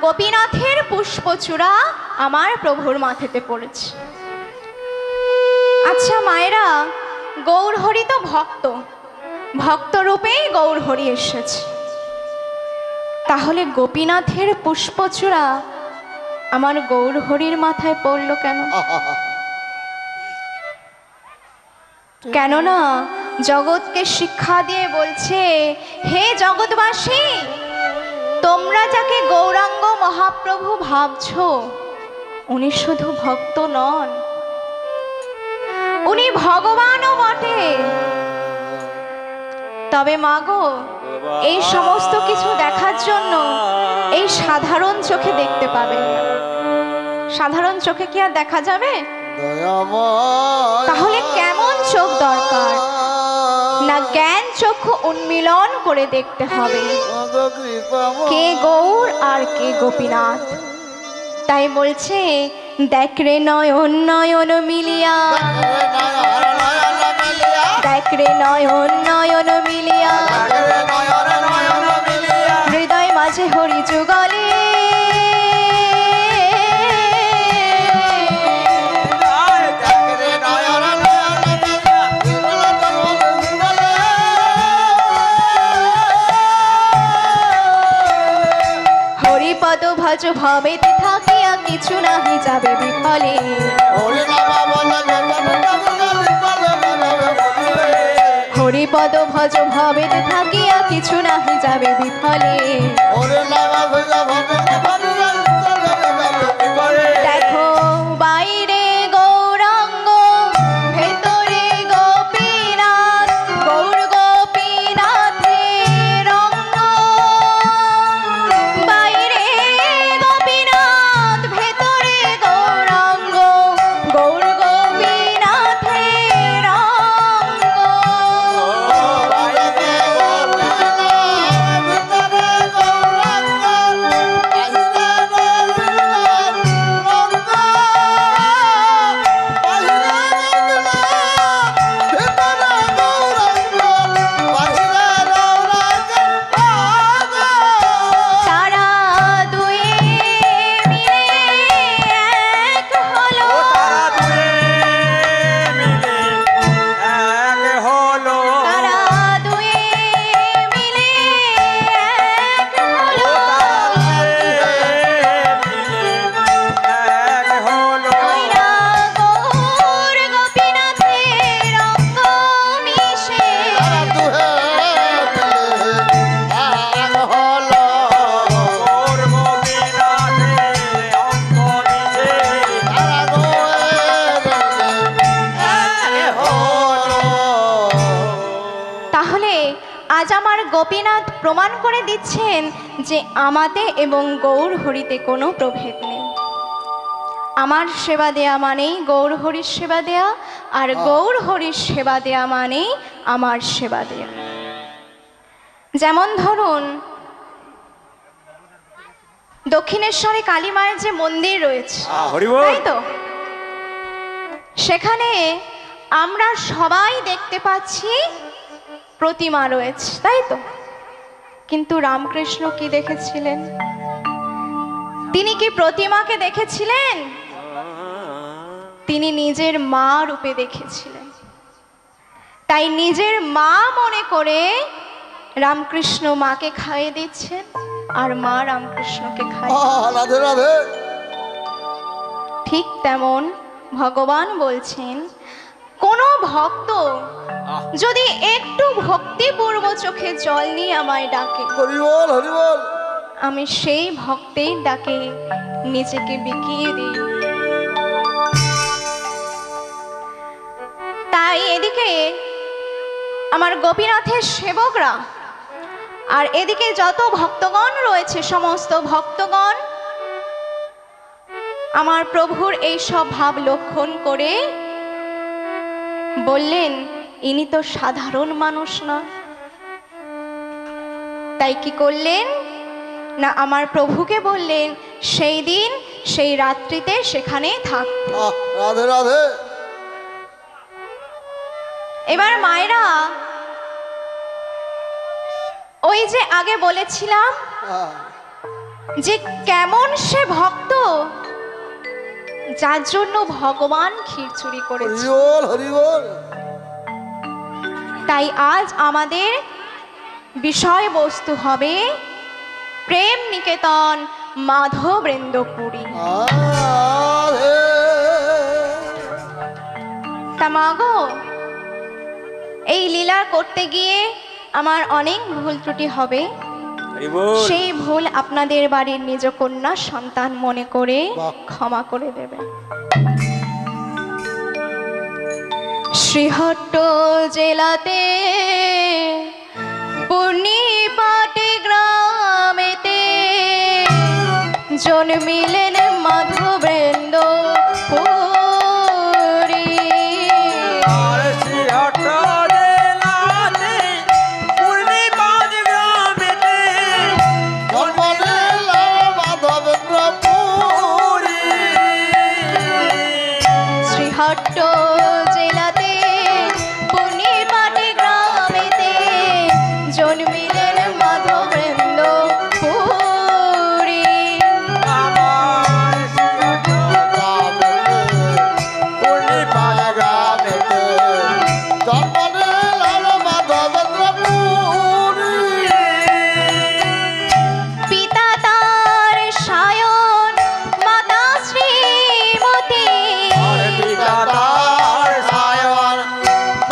গোপীনাথের পুষ্পচূড়া আমার প্রভুর মাথেতে পড়েছে। আচ্ছা মায়েরা, গৌরহরি তো ভক্ত, ভক্ত রূপেই গৌরহরি এসেছে। তাহলে গোপীনাথের পুষ্পচূড়া আমার গৌরহরির মাথায় পড়লো কেন? কেননা জগৎকে শিক্ষা দিয়ে বলছে, হে জগৎবাসী, তোমরা যাকে গৌরাঙ্গ মহাপ্রভু ভাবছো, উনি শুধু ভক্ত নন, উনি ভগবানও বটে। তবে মাগো, এই সমস্ত কিছু দেখার জন্য এই সাধারণ চোখে দেখতে পাবেন না। সাধারণ চোখে কি আর দেখা যাবে? দয়াময় তাহলে কেমন চোখ দরকার? না জ্ঞান চক্ষু উন্মিলন করে দেখতে হবে কে গৌর আর কে গোপীনাথ। তাই বলছে দেখ রে নয়ন নয়ন মিলিয়া, দেখ রে নয়ন নয়ন মিলিয়া, হৃদয় মাঝে হরি যুগলে হরিপদ ভজ ভবেতে থাকিয়া কিছু নাহি যাবে বিফলে। হরিপদ ভজ ভবেতে থাকিয়া কিছু নাহি যাবে বিফলে। দেখো বাইরে গৌরাঙ্গ ভেতরে গোপীনাথ, গৌর গোপীনাথের রঙ্গ। বাইরে গোপীনাথ ভেতরে গৌরাঙ্গ, গৌর গোপীনাথের রঙ্গ। তারা দুয়ে মিলে এক হলো, তারা দুয়ে মিলে এক হলো। কইরা গৌর গোপীনাথের রঙ্গ মিশে, তাহলে আজ আমার গোপীনাথ প্রমাণ করে দিচ্ছেন যে আমাতে এবং গৌর হরিতে কোনো প্রভেদ নেই। আমার সেবা দেয়া মানেই গৌর হরির সেবা দেয়া, আর গৌর হরির সেবা দেয়া মানেই আমার সেবা দেয়া। যেমন ধরুন দক্ষিণেশ্বরে কালী মায়ের যে মন্দির রয়েছে, তাই তো সেখানে আমরা সবাই দেখতে পাচ্ছি প্রতিমা রয়েছে, তাই তো। কিন্তু রামকৃষ্ণ কি দেখেছিলেন? তিনি কি প্রতিমাকে দেখেছিলেন? তিনি নিজের মা রূপে দেখেছিলেন। তাই নিজের মা মনে করে রামকৃষ্ণ মাকে খাইয়ে দিচ্ছেন, আর মা রামকৃষ্ণকে খাইয়ে। রাধে রাধে। ঠিক তেমন ভগবান বলছেন কোন ভক্ত যদি একটু ভক্তিপূর্ব চোখে জল নিয়ে আমায় ডাকে, হরিবল হরিবল, আমি সেই ভক্তের ডাকে নিজেকে বিকিয়ে দিই। তাই এদিকে আমার গোপীনাথের সেবকরা আর এদিকে যত ভক্তগণ রয়েছে, সমস্ত ভক্তগণ আমার প্রভুর এই সব ভাব লক্ষণ করে বললেন ইনি তো সাধারণ মানুষ না। তাই কি করলেন না, আমার প্রভুকে বললেন সেই দিন সেই রাত্রিতে সেখানে থাক। রাধে রাধে। এবার মায়েরা ওই যে আগে বলেছিলাম যে কেমন সে ভক্ত যার জন্য ভগবান খিচুড়ি করেছে। হরিবল হরিবল। তাই আজ আমাদের বিষয়বস্তু হবে প্রেম নিকেতন মাধবেন্দ্রপুরী। তা মাগো, এই লীলা করতে গিয়ে আমার অনেক ভুল ত্রুটি হবে, সেই ভুল আপনাদের বাড়ির নিজ কন্যা সন্তান মনে করে ক্ষমা করে দেবে। শ্রীহট্ট জেলাতে পূর্ণিপাটে গ্রামেতে জন্মিলেন মাধবেন্দ্র শ্রীহট্ট জেলাতে পুণ্যিপাটে গ্রামেতে জন্মিলেন মাধবেন্দ্র পুরী। আমার পিতা তার সায়ন, মাতা শ্রীমতী। পিতার সায়ন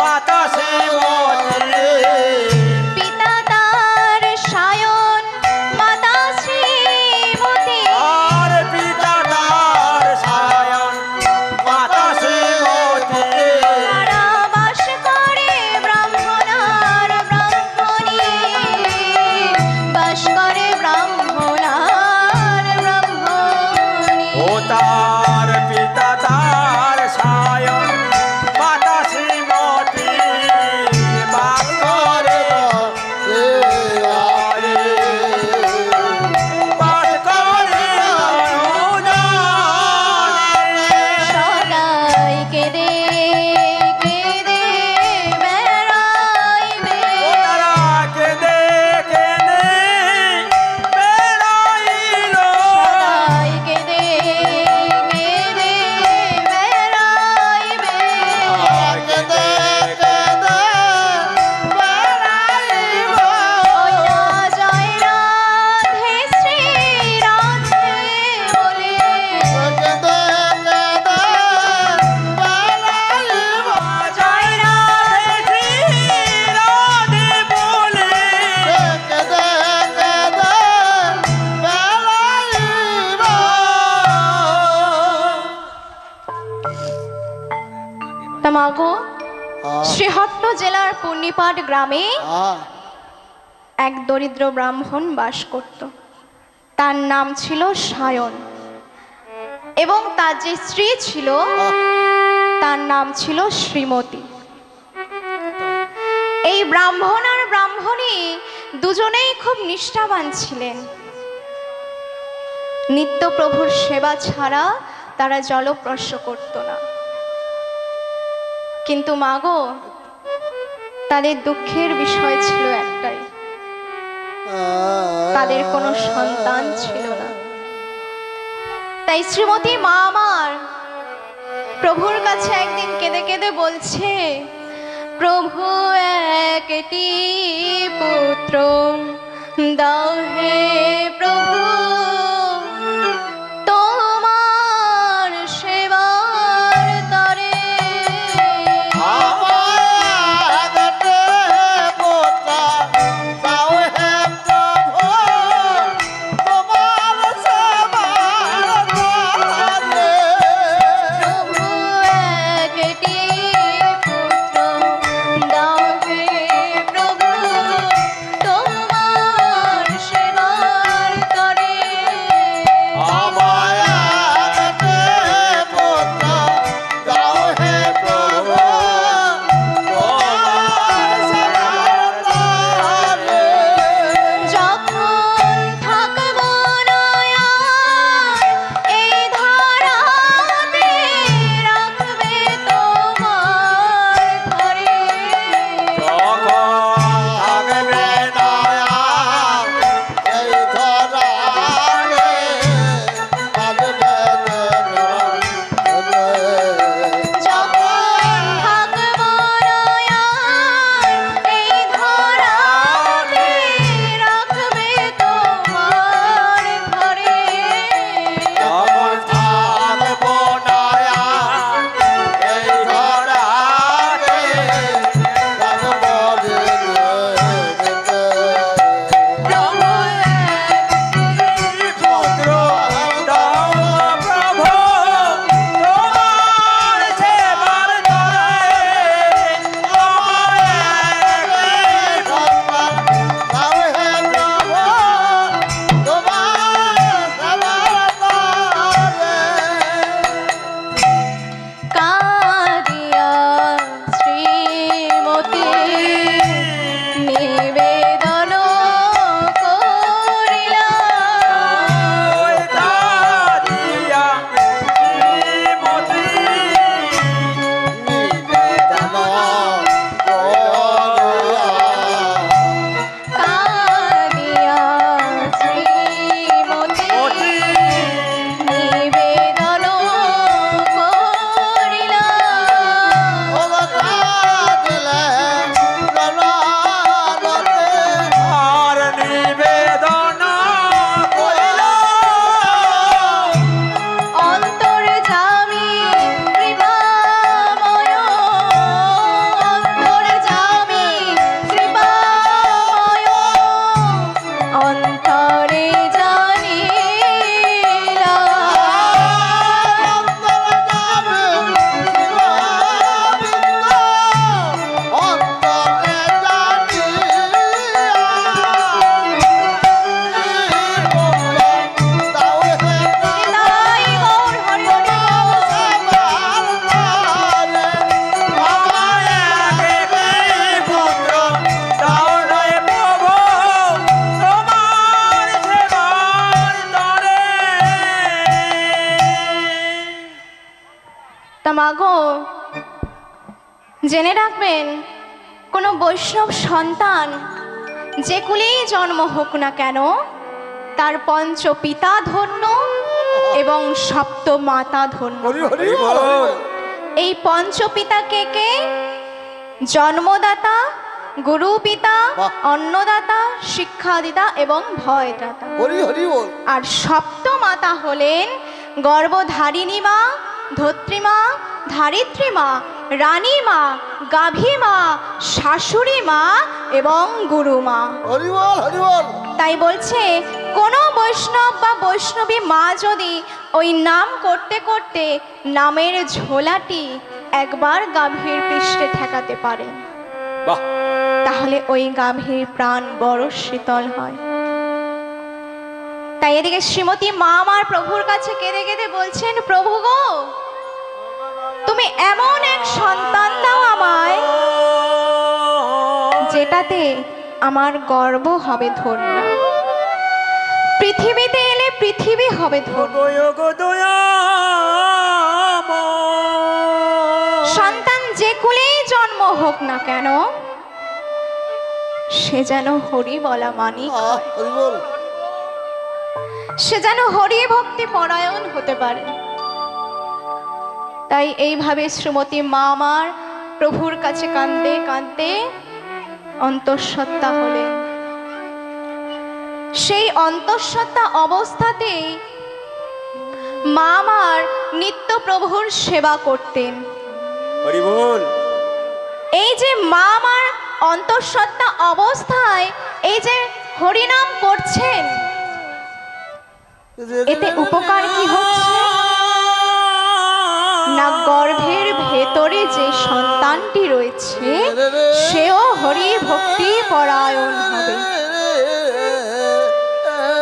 মাতা শ্রীমতী। পিতা তার সায়ন, মাতা শ্রীমতী। আর পিতার সায়ন মাতা শ্রীমতী। তারা বাস করে ব্রাহ্মণার ব্রাহ্মণী, বাস করে ব্রাহ্মণার ব্রাহ্মণী। ও তার পিতা তার সায়ন মাতা শ্রীমতী। বাস করে বাস করে সদাই কেঁদে কেঁদে বেড়াইবে। ও তারা কেঁদে কেঁদে বেড়াইল। সদাই কেঁদে কেঁদে বেড়াইবে। ওইয়া জয় রাধে শ্রী রাধে বলে। জয় রাধে শ্রী রাধে বলে। তা মাগো, শ্রীহট্ট জেলার পুণ্যিপাট গ্রামে এক দরিদ্র ব্রাহ্মণ বাস করত। তার নাম ছিল সায়ন এবং তার যে স্ত্রী ছিল তার নাম ছিল শ্রীমতী। এই ব্রাহ্মণ আর ব্রাহ্মণী দুজনেই খুব নিষ্ঠাবান ছিলেন। নিত্য প্রভুর সেবা ছাড়া তারা জলস্পর্শ করত না। কিন্তু মাগো, তাদের দুঃখের বিষয় ছিল একটাই, তাদের কোনো সন্তান ছিল না। তাই শ্রীমতী মা আমার প্রভুর কাছে একদিন কেঁদে কেঁদে বলছে, প্রভু একটি পুত্র দাও হে প্রভু, তোমার সেবার তরে। প্রভু একটি পুত্র দাও হে প্রভু, তোমার সেবার মাগো জেনে রাখবেন, কোনো বৈষ্ণব সন্তান যে কুলেই জন্ম হোক না কেন, তার পঞ্চ পিতা ধন্য এবং সপ্ত মাতা ধন্য। হরি হরি বল হরি বল। এই পঞ্চপিতা কে কে? জন্মদাতা, গুরু পিতা, বাহ। অন্নদাতা, শিক্ষাদিতা এবং ভয়দাতা। হরি হরি বল। আর সপ্ত মাতা হলেন গর্ভধারিণী মা, ধত্রীমা, ধারিত্রী-মা, রানীমা, গাভী-মা, শাশুড়ি-মা এবং গুরুমা। হরি বল হরি বল। তাই বলছে কোনো বৈষ্ণব বা বৈষ্ণবী মা যদি ওই নাম করতে করতে নামের ঝোলাটি একবার গাভীর পৃষ্ঠে ঠেকাতে পারে, বাহ, তাহলে ওই গাভীর প্রাণ বড় শীতল হয়। তাই এদিকে শ্রীমতী মা আমার প্রভুর কাছে কেঁদে কেঁদে বলছেন, প্রভু গো, তুমি এমন এক সন্তান দাও আমায় যেটাতে আমার গর্ব হবে ধন্য, পৃথিবীতে এলে পৃথিবী হবে ধন্য। সন্তান যে কুলেই জন্ম হোক না কেন, সে যেন হরি বলা মানিক হয়, হরি বল। সে যেন হরি ভক্তি পরায়ণ হতে পারে। তাই এইভাবে শ্রীমতী মা আমার প্রভুর কাছে কাঁদতে কাঁদতে অন্তঃসত্ত্বা হলেন। সেই অন্তঃসত্ত্বা অবস্থাতেই মা আমার নিত্য প্রভুর সেবা করতেন। হরি বল। এই যে মা আমার অন্তঃসত্ত্বা অবস্থায় এই যে হরিনাম করছেন, এতে উপকার কি হচ্ছে না, গর্ভের ভেতরে যে সন্তানটি রয়েছে সেও হরি ভক্তি পরায়ণ হবে।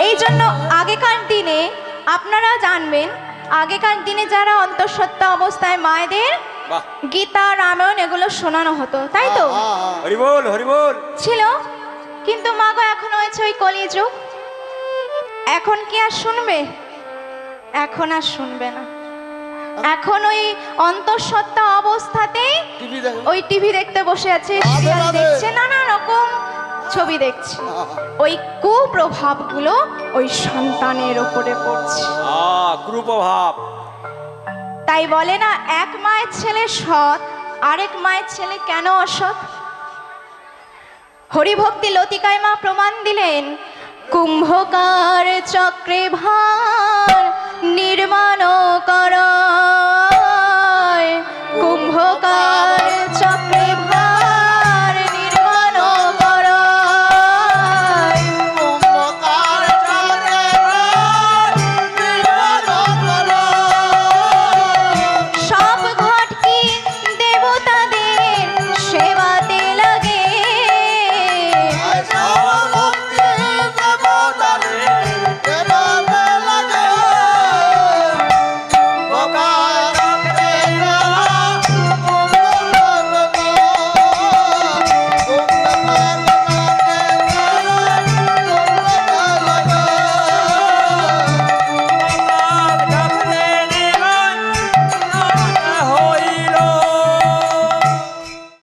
এই জন্য আগেকার দিনে আপনারা জানবেন, আগেকার দিনে যারা অন্তঃসত্ত্বা অবস্থায় মায়েদের বাহ, গীতা রামায়ণ এগুলো শোনানো হতো, তাই তো হরি বল হরি বল। ছিল। কিন্তু মা গো এখন হয়েছে ওই কলিযুগ, এখন কি আর শুনবে? এখন আর শুনবে না। এখন ওই অন্তঃসত্ত্বা অবস্থাতেই টিভি দেখো। ওই টিভি দেখতে বসে আছে, রাধে সিরিয়াল রাধে। দেখছে, নানা রকম ছবি দেখছে। ওই কুপ্রভাবগুলো ওই সন্তানের ওপরে পড়ছে। কুপ্রভাব। তাই বলে না, এক মায়ের ছেলে সৎ, আরেক মায়ের ছেলে কেন অসৎ? হরিভক্তি লতিকায় মা প্রমাণ দিলেন, কুম্ভকার চক্রে ভার নির্মাণ করায়, কুম্ভকার